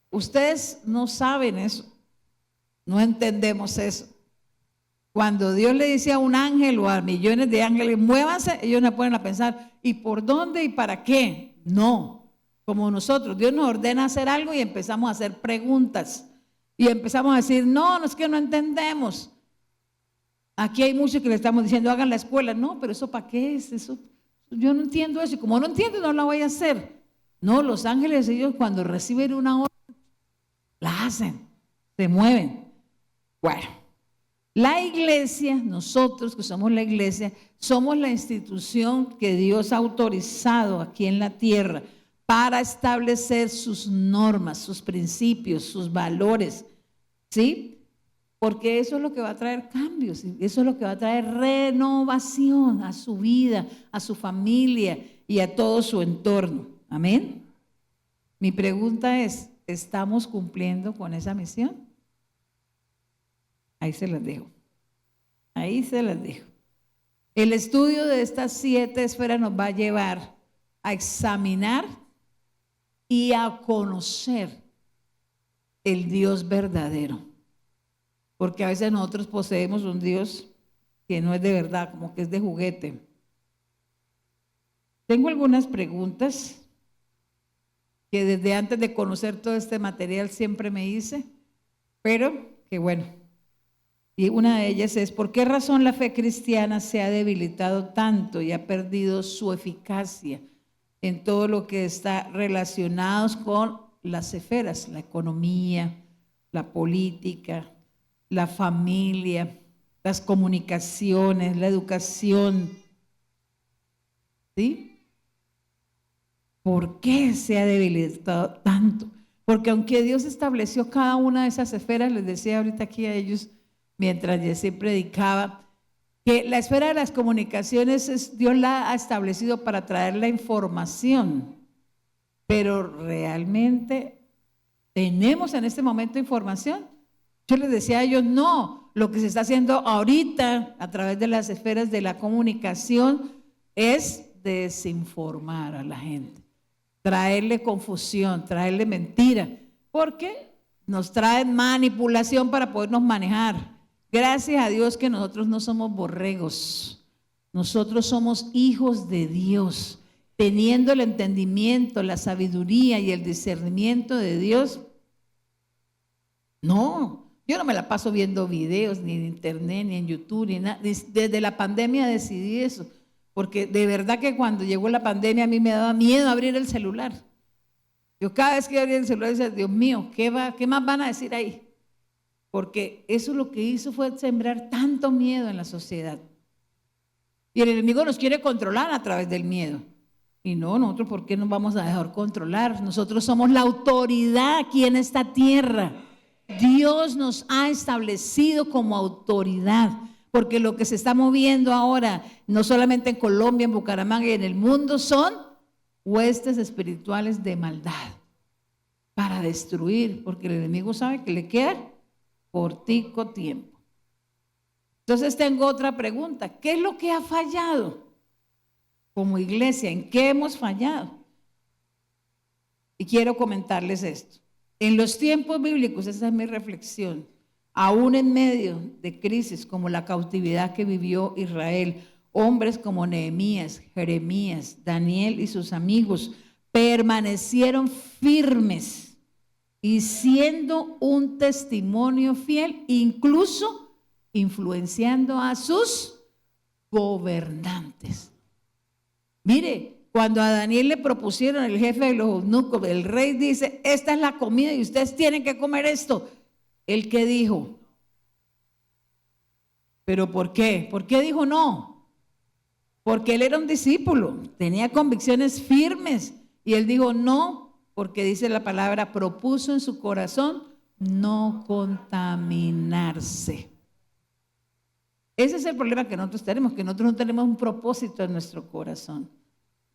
Ustedes no saben eso, no entendemos eso. Cuando Dios le dice a un ángel o a millones de ángeles, muévanse, ellos no ponen a pensar, ¿y por dónde y para qué? No, como nosotros, Dios nos ordena hacer algo y empezamos a hacer preguntas. Y empezamos a decir, no, es que no entendemos. Aquí hay muchos que le estamos diciendo, hagan la escuela. No, pero ¿eso para qué es? Eso, yo no entiendo eso. Y como no entiendo, no la voy a hacer. No, los ángeles, ellos cuando reciben una orden, la hacen, se mueven. Bueno, la iglesia, nosotros que somos la iglesia, somos la institución que Dios ha autorizado aquí en la tierra para establecer sus normas, sus principios, sus valores, ¿sí? Porque eso es lo que va a traer cambios, eso es lo que va a traer renovación a su vida, a su familia y a todo su entorno. Amén. Mi pregunta es, ¿estamos cumpliendo con esa misión? Ahí se las dejo. Ahí se las dejo. El estudio de estas 7 esferas nos va a llevar a examinar y a conocer el Dios verdadero. Porque a veces nosotros poseemos un Dios que no es de verdad, como que es de juguete. Tengo algunas preguntas que desde antes de conocer todo este material siempre me hice, pero que bueno. Y una de ellas es, ¿por qué razón la fe cristiana se ha debilitado tanto y ha perdido su eficacia en todo lo que está relacionado con las esferas, la economía, la política, la familia, las comunicaciones, la educación? ¿Sí? ¿Por qué se ha debilitado tanto? Porque aunque Dios estableció cada una de esas esferas, les decía ahorita aquí a ellos, mientras Jessy predicaba, que la esfera de las comunicaciones Dios la ha establecido para traer la información, pero realmente tenemos en este momento información. Yo les decía a ellos, no, lo que se está haciendo ahorita a través de las esferas de la comunicación es desinformar a la gente, traerle confusión, traerle mentira, porque nos traen manipulación para podernos manejar. Gracias a Dios que nosotros no somos borregos, nosotros somos hijos de Dios, teniendo el entendimiento, la sabiduría y el discernimiento de Dios. No, yo no me la paso viendo videos ni en internet, ni en YouTube, ni nada. Desde la pandemia decidí eso, porque de verdad que cuando llegó la pandemia a mí me daba miedo abrir el celular. Yo cada vez que abría el celular decía, Dios mío, ¿qué más van a decir ahí? Porque eso lo que hizo fue sembrar tanto miedo en la sociedad. Y el enemigo nos quiere controlar a través del miedo. Y no, nosotros, ¿por qué nos vamos a dejar controlar? Nosotros somos la autoridad aquí en esta tierra. Dios nos ha establecido como autoridad. Porque lo que se está moviendo ahora, no solamente en Colombia, en Bucaramanga y en el mundo, son huestes espirituales de maldad para destruir, porque el enemigo sabe que le queda cortico tiempo. Entonces tengo otra pregunta, ¿qué es lo que ha fallado como iglesia? ¿En qué hemos fallado? Y quiero comentarles esto. En los tiempos bíblicos, esa es mi reflexión, aún en medio de crisis como la cautividad que vivió Israel, hombres como Nehemías, Jeremías, Daniel y sus amigos permanecieron firmes y siendo un testimonio fiel, incluso influenciando a sus gobernantes. Mire, cuando a Daniel le propusieron, el jefe de los eunucos, el rey dice, esta es la comida y ustedes tienen que comer esto. ¿Él qué dijo? ¿Pero por qué? ¿Por qué dijo no? porque él era un discípulo, tenía convicciones firmes y él dijo no, porque dice la palabra, propuso en su corazón no contaminarse. Ese es el problema que nosotros tenemos, que nosotros no tenemos un propósito en nuestro corazón.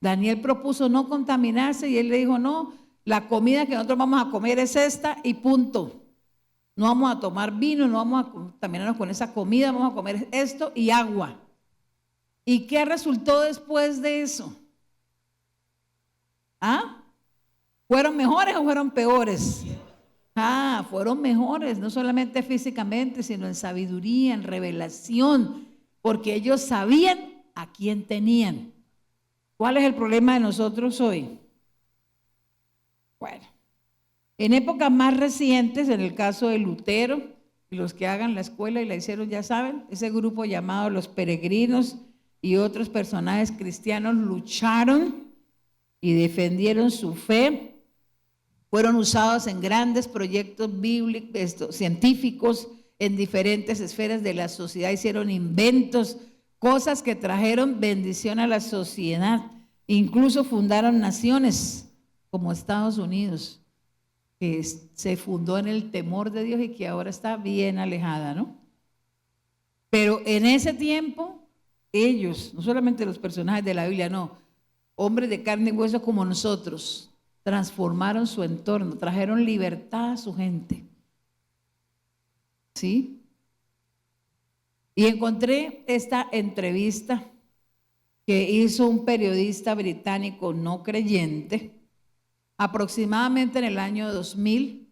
Daniel propuso no contaminarse y él le dijo, no, la comida que nosotros vamos a comer es esta y punto. No vamos a tomar vino, no vamos a contaminarnos con esa comida, vamos a comer esto y agua. ¿Y qué resultó después de eso? ¿Ah? ¿Fueron mejores o fueron peores? Fueron mejores, no solamente físicamente, sino en sabiduría, en revelación, porque ellos sabían a quién tenían. ¿Cuál es el problema de nosotros hoy? Bueno, en épocas más recientes, en el caso de Lutero, y los que hagan la escuela y la hicieron ya saben, ese grupo llamado los peregrinos y otros personajes cristianos lucharon y defendieron su fe, fueron usados en grandes proyectos bíblicos, científicos, en diferentes esferas de la sociedad, hicieron inventos, cosas que trajeron bendición a la sociedad, incluso fundaron naciones como Estados Unidos, que se fundó en el temor de Dios y que ahora está bien alejada, ¿no? Pero en ese tiempo, ellos, no solamente los personajes de la Biblia, no, hombres de carne y hueso como nosotros, transformaron su entorno, trajeron libertad a su gente. ¿Sí? Y encontré esta entrevista que hizo un periodista británico no creyente, aproximadamente en el año 2000.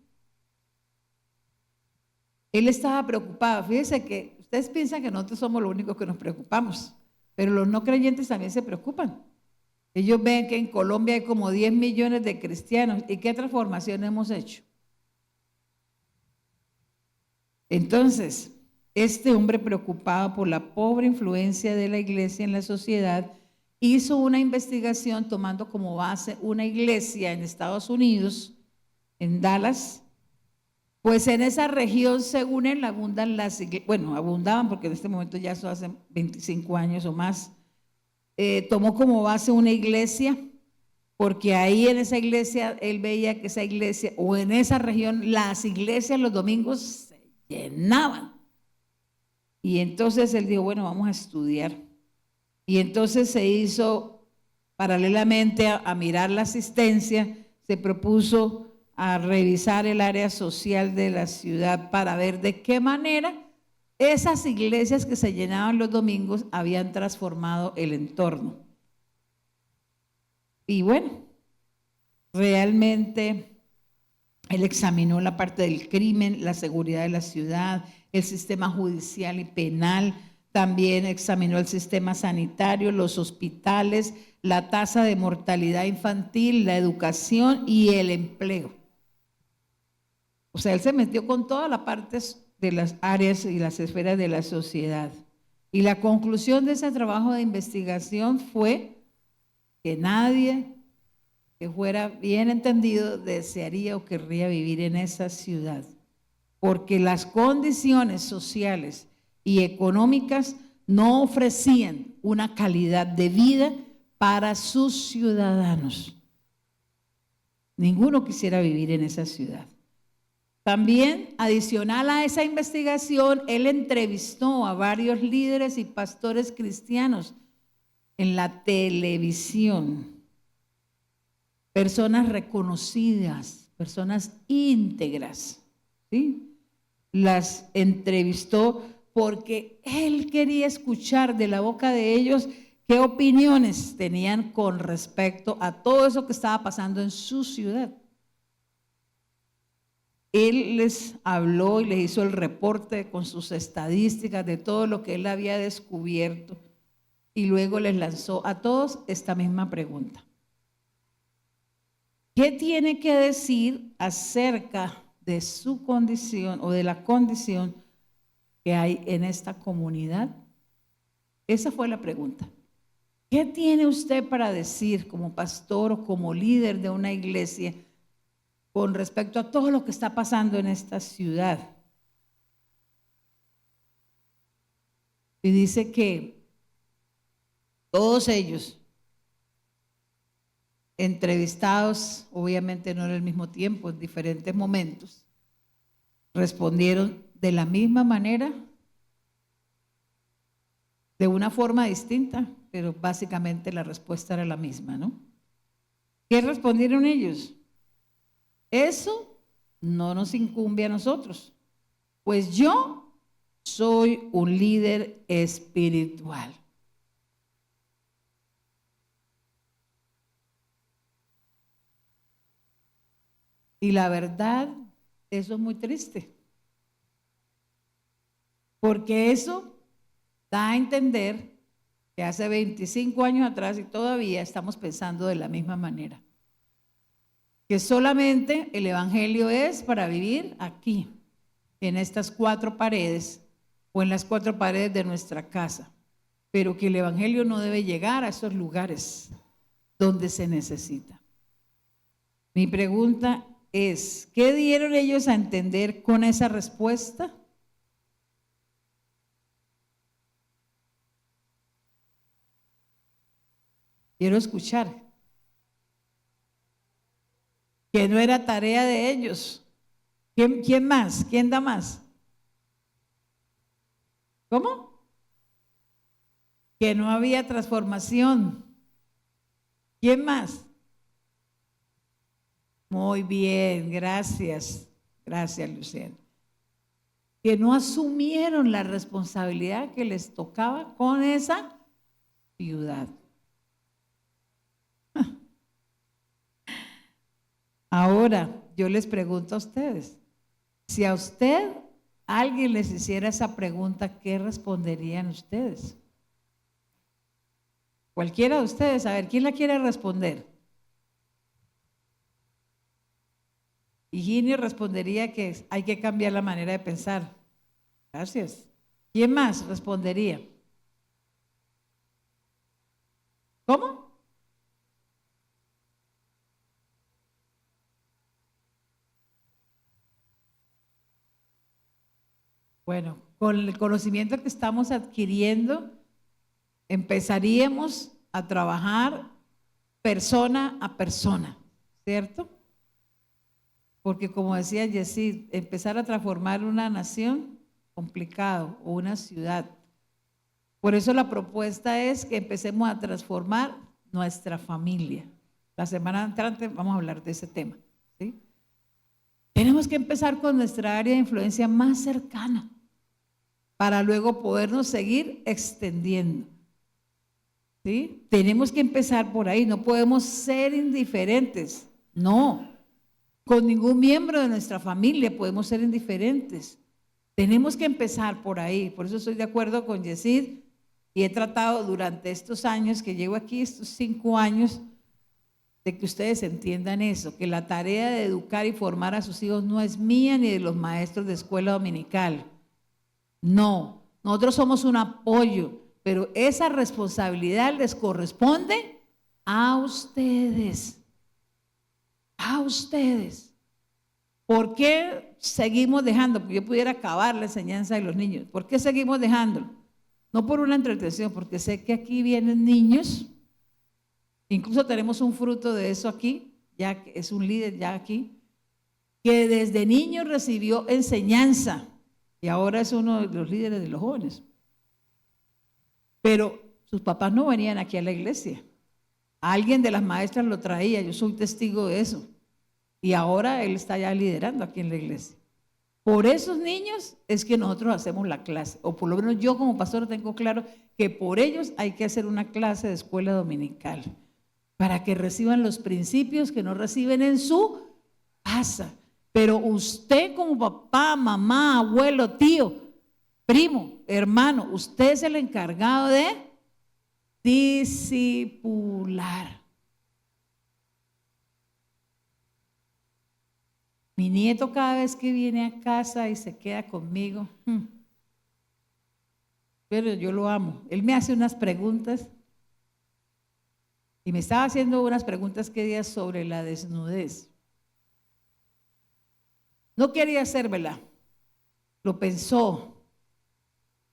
Él estaba preocupado. Fíjense que ustedes piensan que nosotros somos los únicos que nos preocupamos, pero los no creyentes también se preocupan. Ellos ven que en Colombia hay como 10 millones de cristianos. ¿Y qué transformación hemos hecho? Entonces, este hombre preocupado por la pobre influencia de la iglesia en la sociedad, hizo una investigación tomando como base una iglesia en Estados Unidos, en Dallas. Pues en esa región, según él, abundan las iglesias, bueno, abundaban porque en este momento ya eso hace 25 años o más. Tomó como base una iglesia, porque ahí en esa iglesia, él veía que esa iglesia, o en esa región, las iglesias los domingos se llenaban. Y entonces él dijo, bueno, vamos a estudiar. Y entonces se hizo, paralelamente a mirar la asistencia, se propuso a revisar el área social de la ciudad para ver de qué manera esas iglesias que se llenaban los domingos habían transformado el entorno. Y bueno, realmente él examinó la parte del crimen, la seguridad de la ciudad, el sistema judicial y penal, también examinó el sistema sanitario, los hospitales, la tasa de mortalidad infantil, la educación y el empleo. O sea, él se metió con todas las partes de las áreas y las esferas de la sociedad. Y la conclusión de ese trabajo de investigación fue que nadie que fuera bien entendido desearía o querría vivir en esa ciudad, porque las condiciones sociales y económicas no ofrecían una calidad de vida para sus ciudadanos. Ninguno quisiera vivir en esa ciudad. También, adicional a esa investigación, él entrevistó a varios líderes y pastores cristianos en la televisión, personas reconocidas, personas íntegras, ¿sí? Las entrevistó porque él quería escuchar de la boca de ellos qué opiniones tenían con respecto a todo eso que estaba pasando en su ciudad. Él les habló y les hizo el reporte con sus estadísticas de todo lo que él había descubierto y luego les lanzó a todos esta misma pregunta. ¿Qué tiene que decir acerca de su condición o de la condición que hay en esta comunidad? Esa fue la pregunta. ¿Qué tiene usted para decir como pastor o como líder de una iglesia con respecto a todo lo que está pasando en esta ciudad? Y dice que Todos ellos entrevistados, obviamente no en el mismo tiempo, en diferentes momentos, respondieron de la misma manera, de una forma distinta, pero básicamente la respuesta era la misma, ¿no? ¿Qué respondieron ellos? Eso no nos incumbe a nosotros, pues yo soy un líder espiritual. Y la verdad, eso es muy triste, porque eso da a entender que hace 25 años atrás y todavía estamos pensando de la misma manera. Que solamente el evangelio es para vivir aquí, en estas 4 paredes o en las 4 paredes de nuestra casa, pero que el evangelio no debe llegar a esos lugares donde se necesita. Mi pregunta es, ¿qué dieron ellos a entender con esa respuesta? Quiero escuchar. Que no era tarea de ellos. ¿Quién más? ¿Quién da más? ¿Cómo? Que no había transformación. ¿Quién más? Muy bien, gracias. Gracias, Luciano. Que no asumieron la responsabilidad que les tocaba con esa ciudad. Ahora, yo les pregunto a ustedes, si a usted alguien les hiciera esa pregunta, ¿qué responderían ustedes? Cualquiera de ustedes, a ver, ¿quién la quiere responder? Higinio respondería que hay que cambiar la manera de pensar. Gracias. ¿Quién más respondería? ¿Cómo? Bueno, con el conocimiento que estamos adquiriendo, empezaríamos a trabajar persona a persona, ¿cierto? Porque como decía Yesid, empezar a transformar una nación, complicado, o una ciudad. Por eso la propuesta es que empecemos a transformar nuestra familia. La semana entrante vamos a hablar de ese tema, ¿sí? Tenemos que empezar con nuestra área de influencia más cercana para luego podernos seguir extendiendo, ¿sí? Tenemos que empezar por ahí, no podemos ser indiferentes, no. Con ningún miembro de nuestra familia podemos ser indiferentes. Tenemos que empezar por ahí. Por eso estoy de acuerdo con Yesid y he tratado durante estos años que llevo aquí, estos 5 años, de que ustedes entiendan eso, que la tarea de educar y formar a sus hijos no es mía ni de los maestros de escuela dominical. No, nosotros somos un apoyo, pero esa responsabilidad les corresponde a ustedes. A ustedes. ¿Por qué seguimos dejando? Porque yo pudiera acabar la enseñanza de los niños. ¿Por qué seguimos dejándolo? No por una entretención, porque sé que aquí vienen niños, incluso tenemos un fruto de eso aquí, ya que es un líder ya aquí, que desde niño recibió enseñanza y ahora es uno de los líderes de los jóvenes. Pero sus papás no venían aquí a la iglesia. Alguien de las maestras lo traía, yo soy testigo de eso. Y ahora él está ya liderando aquí en la iglesia. Por esos niños es que nosotros hacemos la clase, o por lo menos yo como pastor tengo claro que por ellos hay que hacer una clase de escuela dominical, para que reciban los principios que no reciben en su casa. Pero usted como papá, mamá, abuelo, tío, primo, hermano, usted es el encargado de discipular. Mi nieto cada vez que viene a casa y se queda conmigo, pero yo lo amo. Él me hace unas preguntas y me estaba haciendo unas preguntas que día sobre la desnudez. No quería hacérmela, lo pensó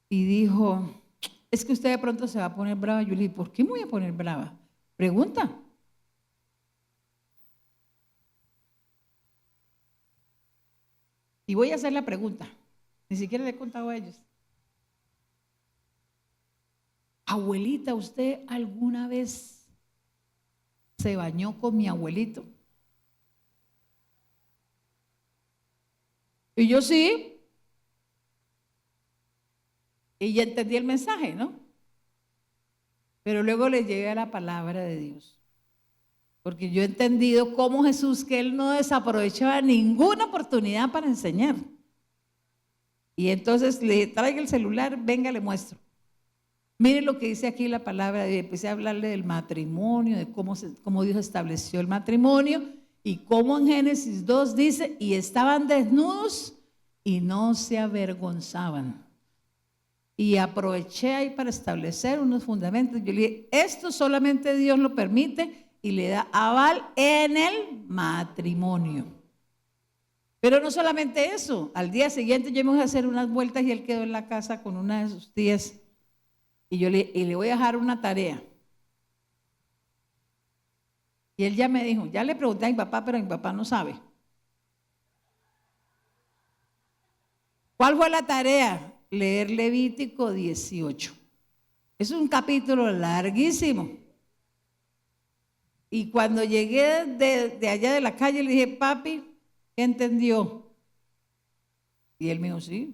y dijo, es que usted de pronto se va a poner brava. Yo le dije, ¿por qué me voy a poner brava? Pregunta. Y voy a hacer la pregunta. Ni siquiera le he contado a ellos. Abuelita, ¿usted alguna vez se bañó con mi abuelito? Y yo sí. Y ya entendí el mensaje, ¿no? Pero luego le llegué a la palabra de Dios. Porque yo he entendido cómo Jesús, que Él no desaprovechaba ninguna oportunidad para enseñar. Y entonces le traigo el celular, venga, le muestro. Miren lo que dice aquí la palabra de Dios. Empecé a hablarle del matrimonio, de cómo Dios estableció el matrimonio y cómo en Génesis 2 dice, y estaban desnudos y no se avergonzaban. Y aproveché ahí para establecer unos fundamentos. Yo le dije, esto solamente Dios lo permite y le da aval en el matrimonio. Pero no solamente eso, al día siguiente yo me voy a hacer unas vueltas y él quedó en la casa con una de sus tías y le voy a dejar una tarea. Y él ya me dijo, ya le pregunté a mi papá, pero mi papá no sabe. ¿Cuál fue la tarea? Leer Levítico 18. Es un capítulo larguísimo. Y cuando llegué de allá de la calle le dije, papi, ¿qué entendió? Y él me dijo, sí,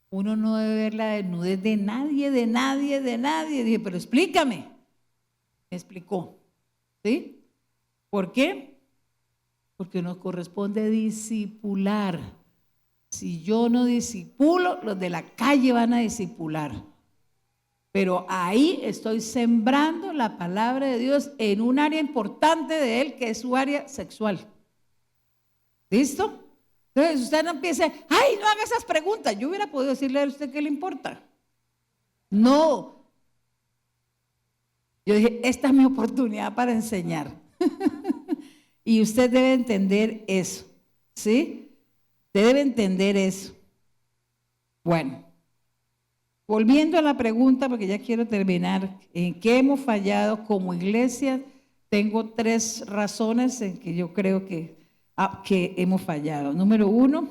uno no debe ver la desnudez de nadie, de nadie, de nadie. Dije, pero explícame. Me explicó, ¿sí? ¿Por qué? Porque nos corresponde discipular. Si yo no discipulo, los de la calle van a discipular. Pero ahí estoy sembrando la palabra de Dios en un área importante de él, que es su área sexual. ¿Listo? Entonces usted no empiece, ay, no haga esas preguntas. Yo hubiera podido decirle a usted qué le importa. No. Yo dije, esta es mi oportunidad para enseñar. Y usted debe entender eso, ¿sí? Debe entender eso. Bueno, volviendo a la pregunta, porque ya quiero terminar, ¿en qué hemos fallado como iglesia? Tengo 3 razones en que yo creo que hemos fallado. Número 1,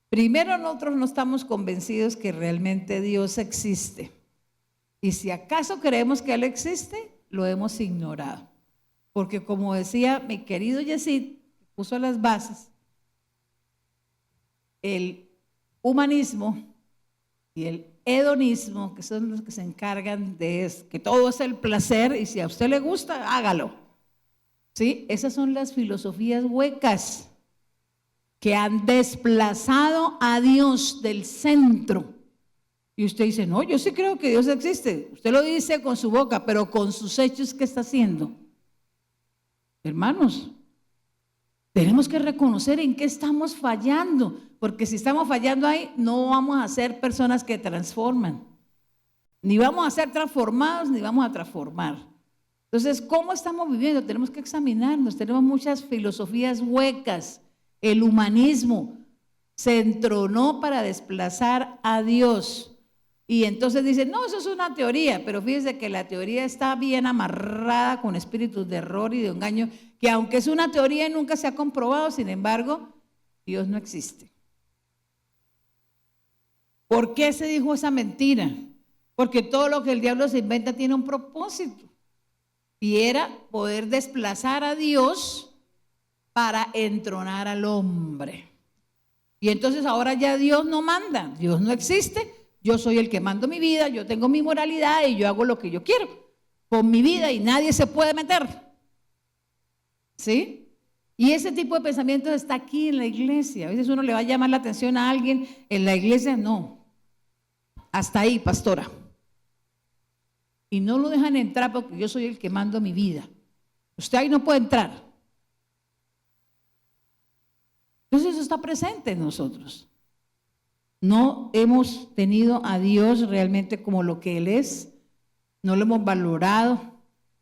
primero nosotros no estamos convencidos que realmente Dios existe. Y si acaso creemos que Él existe, lo hemos ignorado. Porque como decía mi querido Yesid, puso las bases, el humanismo y el hedonismo, que son los que se encargan de que todo es el placer y si a usted le gusta, hágalo. ¿Sí? Esas son las filosofías huecas que han desplazado a Dios del centro. Y usted dice, no, yo sí creo que Dios existe. Usted lo dice con su boca, pero con sus hechos, ¿qué está haciendo? Hermanos, tenemos que reconocer en qué estamos fallando, porque si estamos fallando ahí, no vamos a ser personas que transforman, ni vamos a ser transformados, ni vamos a transformar. Entonces, ¿cómo estamos viviendo? Tenemos que examinarnos, tenemos muchas filosofías huecas. El humanismo se entronó para desplazar a Dios. Y entonces dicen, no, eso es una teoría, pero fíjense que la teoría está bien amarrada con espíritus de error y de engaño, que aunque es una teoría nunca se ha comprobado, sin embargo, Dios no existe. ¿Por qué se dijo esa mentira? Porque todo lo que el diablo se inventa tiene un propósito, y era poder desplazar a Dios para entronar al hombre. Y entonces ahora ya Dios no manda, Dios no existe. Yo soy el que mando mi vida, yo tengo mi moralidad y yo hago lo que yo quiero con mi vida y nadie se puede meter. ¿Sí? Y ese tipo de pensamientos está aquí en la iglesia. A veces uno le va a llamar la atención a alguien, en la iglesia no. Hasta ahí, pastora. Y no lo dejan entrar porque yo soy el que mando mi vida. Usted ahí no puede entrar. Entonces eso está presente en nosotros. No hemos tenido a Dios realmente como lo que Él es, no lo hemos valorado,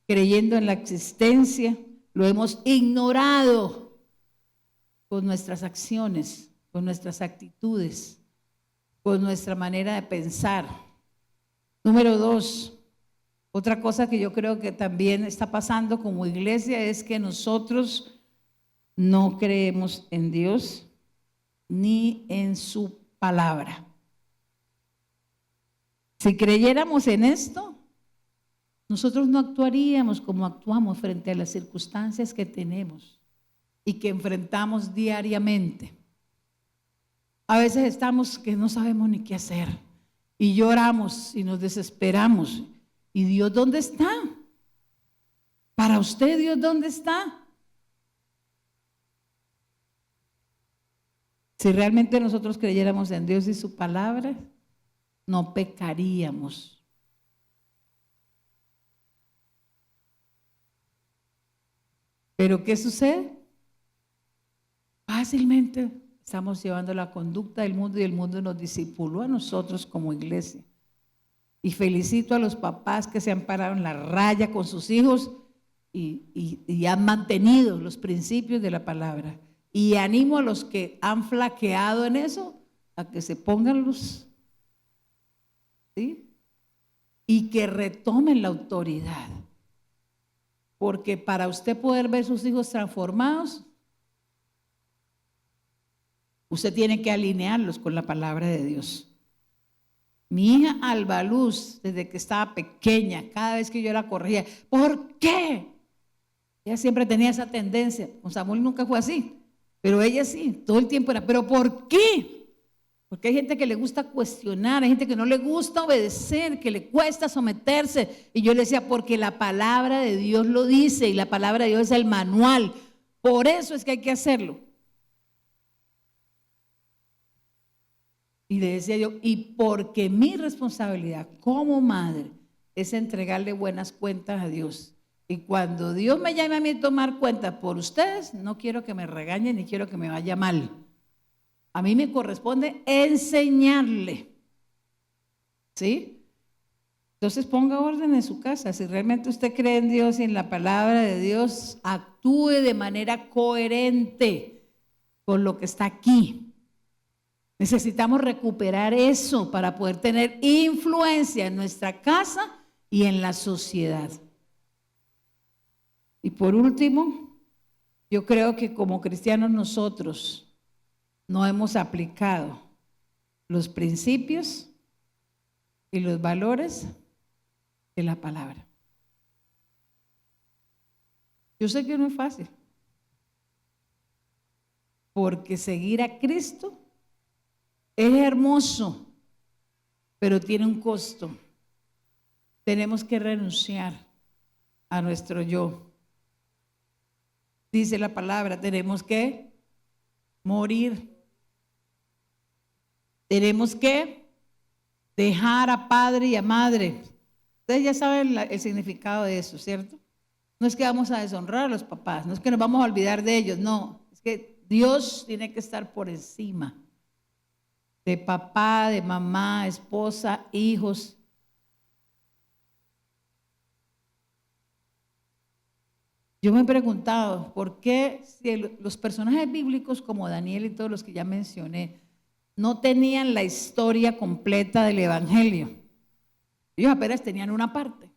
creyendo en la existencia, lo hemos ignorado con nuestras acciones, con nuestras actitudes, con nuestra manera de pensar. Número 2, otra cosa que yo creo que también está pasando como iglesia es que nosotros no creemos en Dios ni en su palabra. Si creyéramos en esto, nosotros no actuaríamos como actuamos frente a las circunstancias que tenemos y que enfrentamos diariamente. A veces estamos que no sabemos ni qué hacer y lloramos y nos desesperamos. ¿Y Dios dónde está? Para usted, ¿Dios dónde está? Si realmente nosotros creyéramos en Dios y su palabra, no pecaríamos. ¿Pero qué sucede? Fácilmente estamos llevando la conducta del mundo y el mundo nos discipuló a nosotros como iglesia. Y felicito a los papás que se han parado en la raya con sus hijos y han mantenido los principios de la palabra. Y animo a los que han flaqueado en eso a que se pongan los, ¿sí? Y que retomen la autoridad. Porque para usted poder ver sus hijos transformados, usted tiene que alinearlos con la palabra de Dios. Mi hija Alba Luz, desde que estaba pequeña, cada vez que yo la corría, ¿por qué? Ella siempre tenía esa tendencia. Con Samuel nunca fue así, pero ella sí, todo el tiempo era, ¿pero por qué? Porque hay gente que le gusta cuestionar, hay gente que no le gusta obedecer, que le cuesta someterse. Y yo le decía, porque la palabra de Dios lo dice y la palabra de Dios es el manual. Por eso es que hay que hacerlo. Y le decía yo, y porque mi responsabilidad como madre es entregarle buenas cuentas a Dios. Y cuando Dios me llame a mí a tomar cuentas por ustedes, no quiero que me regañen ni quiero que me vaya mal. A mí me corresponde enseñarle. ¿Sí? Entonces ponga orden en su casa. Si realmente usted cree en Dios y en la palabra de Dios, actúe de manera coherente con lo que está aquí. Necesitamos recuperar eso para poder tener influencia en nuestra casa y en la sociedad. Y por último, yo creo que como cristianos nosotros no hemos aplicado los principios y los valores de la palabra. Yo sé que no es fácil, porque seguir a Cristo es hermoso, pero tiene un costo. Tenemos que renunciar a nuestro yo. Dice la palabra, tenemos que morir. Tenemos que dejar a padre y a madre. Ustedes ya saben el significado de eso, ¿cierto? No es que vamos a deshonrar a los papás, no es que nos vamos a olvidar de ellos, no. Es que Dios tiene que estar por encima de papá, de mamá, esposa, hijos. Yo me he preguntado por qué si los personajes bíblicos como Daniel y todos los que ya mencioné no tenían la historia completa del Evangelio. Ellos apenas tenían una parte.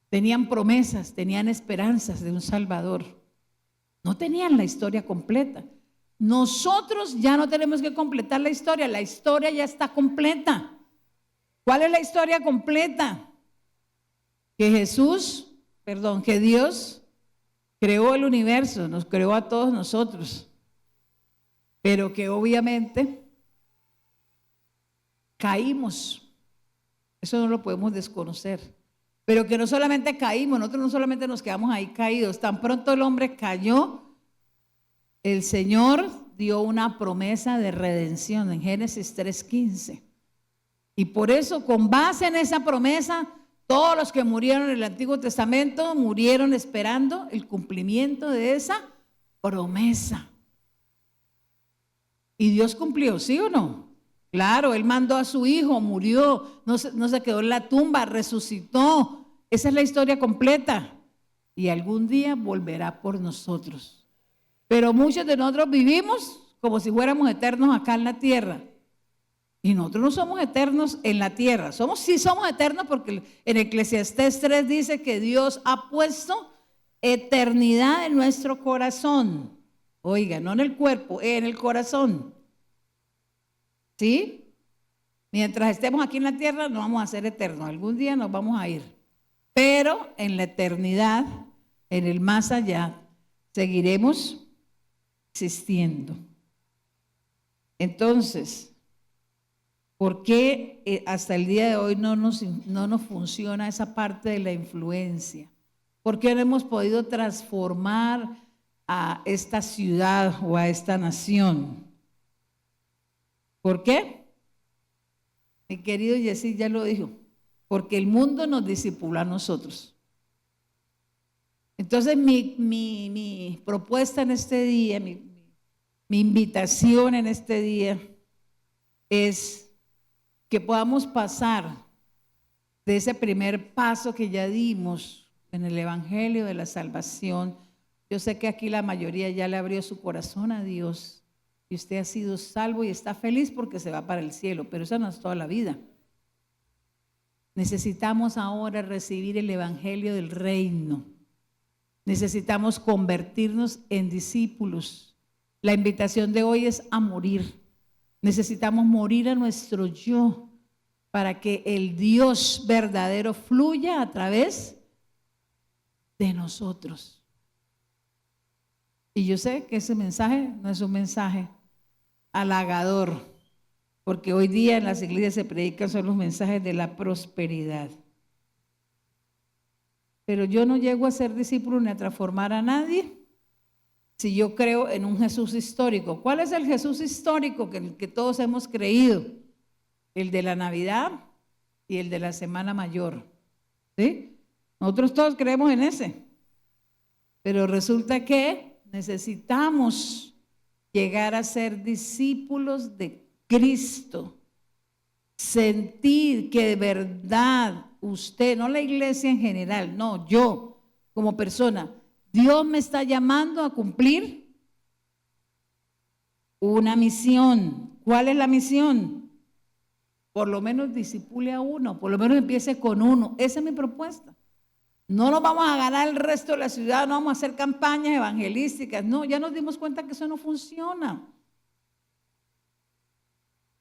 Tenían promesas, tenían esperanzas de un Salvador. No tenían la historia completa. Nosotros ya no tenemos que completar la historia ya está completa. ¿Cuál es la historia completa? Que que Dios creó el universo, nos creó a todos nosotros, pero que obviamente caímos. Eso no lo podemos desconocer. Pero que no solamente caímos, nosotros no solamente nos quedamos ahí caídos, tan pronto el hombre cayó, el Señor dio una promesa de redención en Génesis 3:15. Y por eso, con base en esa promesa, todos los que murieron en el Antiguo Testamento murieron esperando el cumplimiento de esa promesa. Y Dios cumplió, ¿sí o no? Claro, Él mandó a su hijo, murió, no se quedó en la tumba, resucitó. Esa es la historia completa. Y algún día volverá por nosotros. Pero muchos de nosotros vivimos como si fuéramos eternos acá en la tierra. Y nosotros no somos eternos en la tierra. Sí somos eternos porque en Eclesiastés 3 dice que Dios ha puesto eternidad en nuestro corazón. Oiga, no en el cuerpo, en el corazón. ¿Sí? Mientras estemos aquí en la tierra no vamos a ser eternos. Algún día nos vamos a ir. Pero en la eternidad, en el más allá, seguiremos existiendo. Entonces, ¿por qué hasta el día de hoy no nos funciona esa parte de la influencia? ¿Por qué no hemos podido transformar a esta ciudad o a esta nación? ¿Por qué? Mi querido Yesí ya lo dijo, porque el mundo nos discipula a nosotros. Entonces mi propuesta en este día, mi invitación en este día es que podamos pasar de ese primer paso que ya dimos en el Evangelio de la salvación. Yo sé que aquí la mayoría ya le abrió su corazón a Dios y usted ha sido salvo y está feliz porque se va para el cielo, pero eso no es toda la vida. Necesitamos ahora recibir el Evangelio del reino. Necesitamos convertirnos en discípulos. La invitación de hoy es a morir. Necesitamos morir a nuestro yo para que el Dios verdadero fluya a través de nosotros. Y yo sé que ese mensaje no es un mensaje halagador, porque hoy día en las iglesias se predican son los mensajes de la prosperidad. Pero yo no llego a ser discípulo ni a transformar a nadie si yo creo en un Jesús histórico. ¿Cuál es el Jesús histórico que todos hemos creído? El de la Navidad y el de la Semana Mayor. ¿Sí? Nosotros todos creemos en ese. Pero resulta que necesitamos llegar a ser discípulos de Cristo. Sentir que de verdad usted, no la iglesia en general, no, yo como persona, Dios me está llamando a cumplir una misión. ¿Cuál es la misión? Por lo menos discipule a uno, por lo menos empiece con uno. Esa es mi propuesta. No nos vamos a ganar el resto de la ciudad, no vamos a hacer campañas evangelísticas. No, ya nos dimos cuenta que eso no funciona.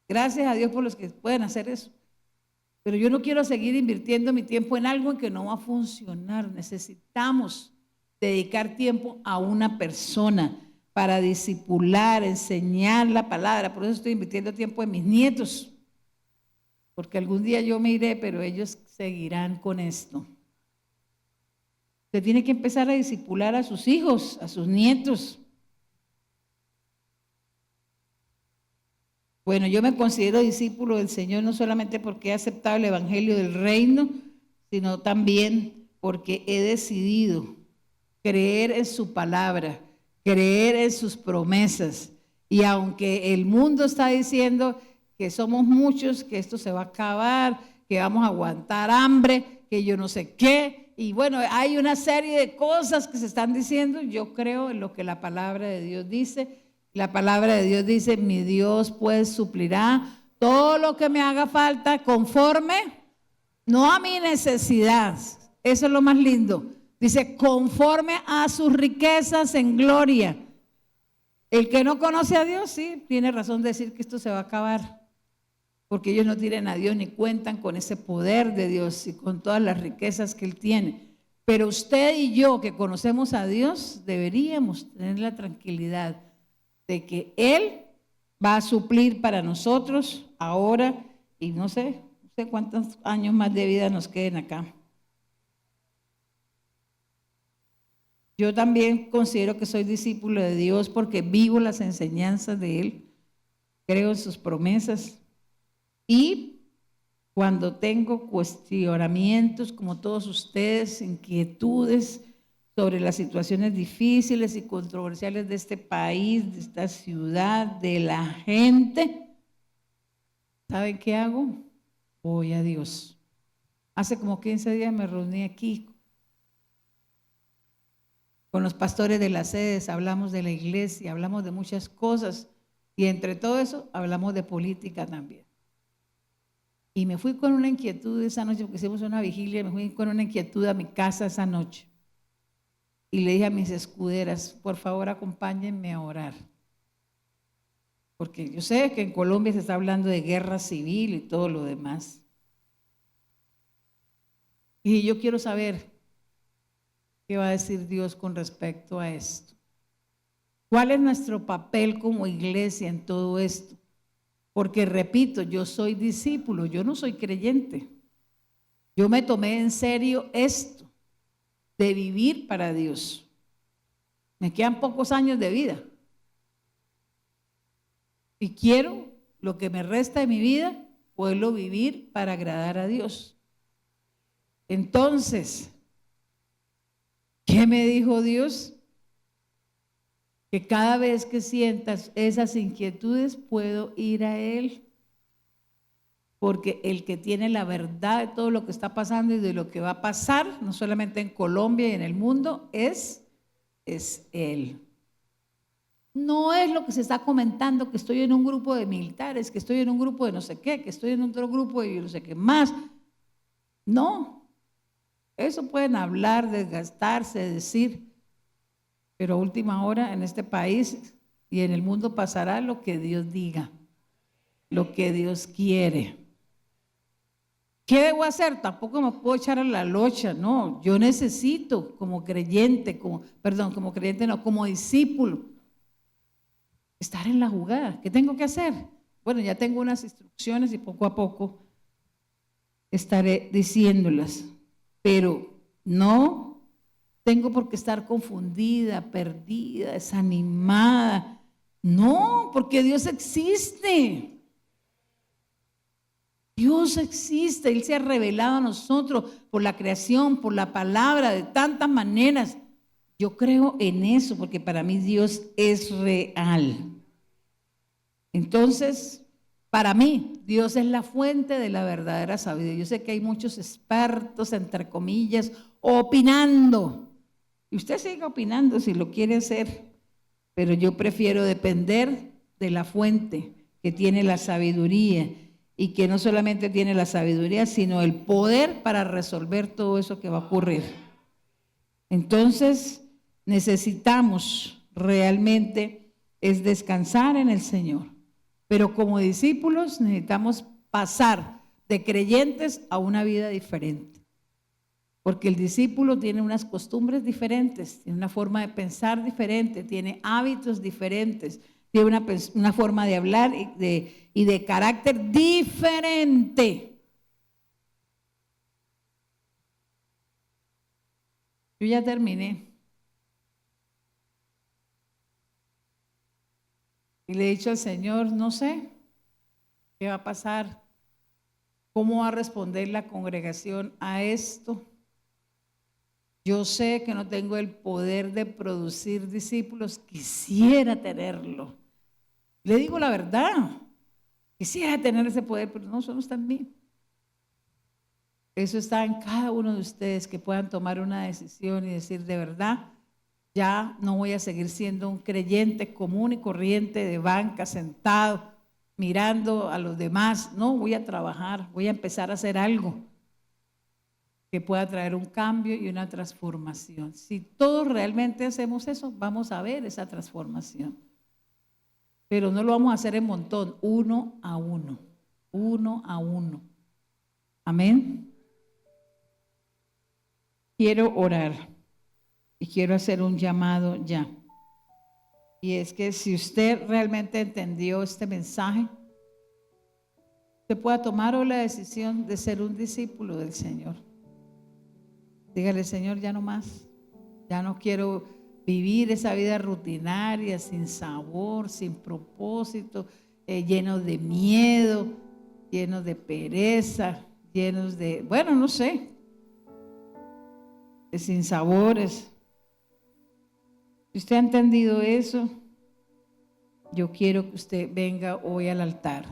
Gracias a Dios por los que pueden hacer eso. Pero yo no quiero seguir invirtiendo mi tiempo en algo que no va a funcionar. Necesitamos dedicar tiempo a una persona para discipular, enseñar la palabra. Por eso estoy invirtiendo tiempo en mis nietos. Porque algún día yo me iré, pero ellos seguirán con esto. Usted tiene que empezar a discipular a sus hijos, a sus nietos. Bueno, yo me considero discípulo del Señor no solamente porque he aceptado el Evangelio del Reino, sino también porque he decidido creer en su palabra, creer en sus promesas. Y aunque el mundo está diciendo que somos muchos, que esto se va a acabar, que vamos a aguantar hambre, que yo no sé qué, y bueno, hay una serie de cosas que se están diciendo, yo creo en lo que la palabra de Dios dice. La palabra de Dios dice, mi Dios pues suplirá todo lo que me haga falta conforme, no a mi necesidad, eso es lo más lindo. Dice, conforme a sus riquezas en gloria. El que no conoce a Dios, sí, tiene razón de decir que esto se va a acabar, porque ellos no tienen a Dios ni cuentan con ese poder de Dios y con todas las riquezas que Él tiene. Pero usted y yo que conocemos a Dios, deberíamos tener la tranquilidad de que Él va a suplir para nosotros ahora y no sé cuántos años más de vida nos queden acá. Yo también considero que soy discípulo de Dios porque vivo las enseñanzas de Él, creo en sus promesas y cuando tengo cuestionamientos como todos ustedes, inquietudes sobre las situaciones difíciles y controversiales de este país, de esta ciudad, de la gente, ¿saben qué hago? Voy a Dios. Hace como 15 días me reuní aquí con los pastores de las sedes, hablamos de la iglesia, hablamos de muchas cosas y entre todo eso hablamos de política también. Y me fui con una inquietud esa noche, porque hicimos una vigilia, me fui con una inquietud a mi casa esa noche. Y le dije a mis escuderas, por favor acompáñenme a orar. Porque yo sé que en Colombia se está hablando de guerra civil y todo lo demás. Y yo quiero saber qué va a decir Dios con respecto a esto. ¿Cuál es nuestro papel como iglesia en todo esto? Porque repito, yo soy discípulo, yo no soy creyente. Yo me tomé en serio esto de vivir para Dios. Me quedan pocos años de vida. Y quiero lo que me resta de mi vida, poderlo vivir para agradar a Dios. Entonces, ¿qué me dijo Dios? Que cada vez que sientas esas inquietudes puedo ir a Él, porque el que tiene la verdad de todo lo que está pasando y de lo que va a pasar, no solamente en Colombia y en el mundo, es Él. No es lo que se está comentando, que estoy en un grupo de militares, que estoy en un grupo de no sé qué, que estoy en otro grupo de no sé qué más. No, eso pueden hablar, desgastarse, decir, pero a última hora en este país y en el mundo pasará lo que Dios diga, lo que Dios quiere. ¿Qué debo hacer? Tampoco me puedo echar a la locha, no. Yo necesito como creyente, como discípulo, estar en la jugada. ¿Qué tengo que hacer? Bueno, ya tengo unas instrucciones y poco a poco estaré diciéndolas, pero no tengo por qué estar confundida, perdida, desanimada. No, porque Dios existe. Dios existe, Él se ha revelado a nosotros por la creación, por la palabra, de tantas maneras. Yo creo en eso, porque para mí Dios es real. Entonces, para mí, Dios es la fuente de la verdadera sabiduría. Yo sé que hay muchos expertos, entre comillas, opinando. Y usted siga opinando si lo quiere hacer, pero yo prefiero depender de la fuente que tiene la sabiduría y que no solamente tiene la sabiduría, sino el poder para resolver todo eso que va a ocurrir. Entonces, necesitamos realmente es descansar en el Señor. Pero como discípulos necesitamos pasar de creyentes a una vida diferente. Porque el discípulo tiene unas costumbres diferentes, tiene una forma de pensar diferente, tiene hábitos diferentes, tiene una forma de hablar y de carácter diferente. Yo ya terminé. Y le he dicho al Señor, no sé qué va a pasar, cómo va a responder la congregación a esto. Yo sé que no tengo el poder de producir discípulos, quisiera tenerlo. Le digo la verdad, quisiera tener ese poder, pero no, eso no está en mí. Eso está en cada uno de ustedes, que puedan tomar una decisión y decir, de verdad, ya no voy a seguir siendo un creyente común y corriente de banca, sentado, mirando a los demás. No, voy a trabajar, voy a empezar a hacer algo que pueda traer un cambio y una transformación. Si todos realmente hacemos eso, vamos a ver esa transformación. Pero no lo vamos a hacer en montón, uno a uno, uno a uno. Amén. Quiero orar y quiero hacer un llamado ya. Y es que si usted realmente entendió este mensaje, usted pueda tomar hoy la decisión de ser un discípulo del Señor. Dígale, Señor, ya no más. Ya no quiero vivir esa vida rutinaria, sin sabor, sin propósito, llenos de miedo, llenos de pereza, llenos de, bueno, no sé, de sinsabores. Si usted ha entendido eso, yo quiero que usted venga hoy al altar.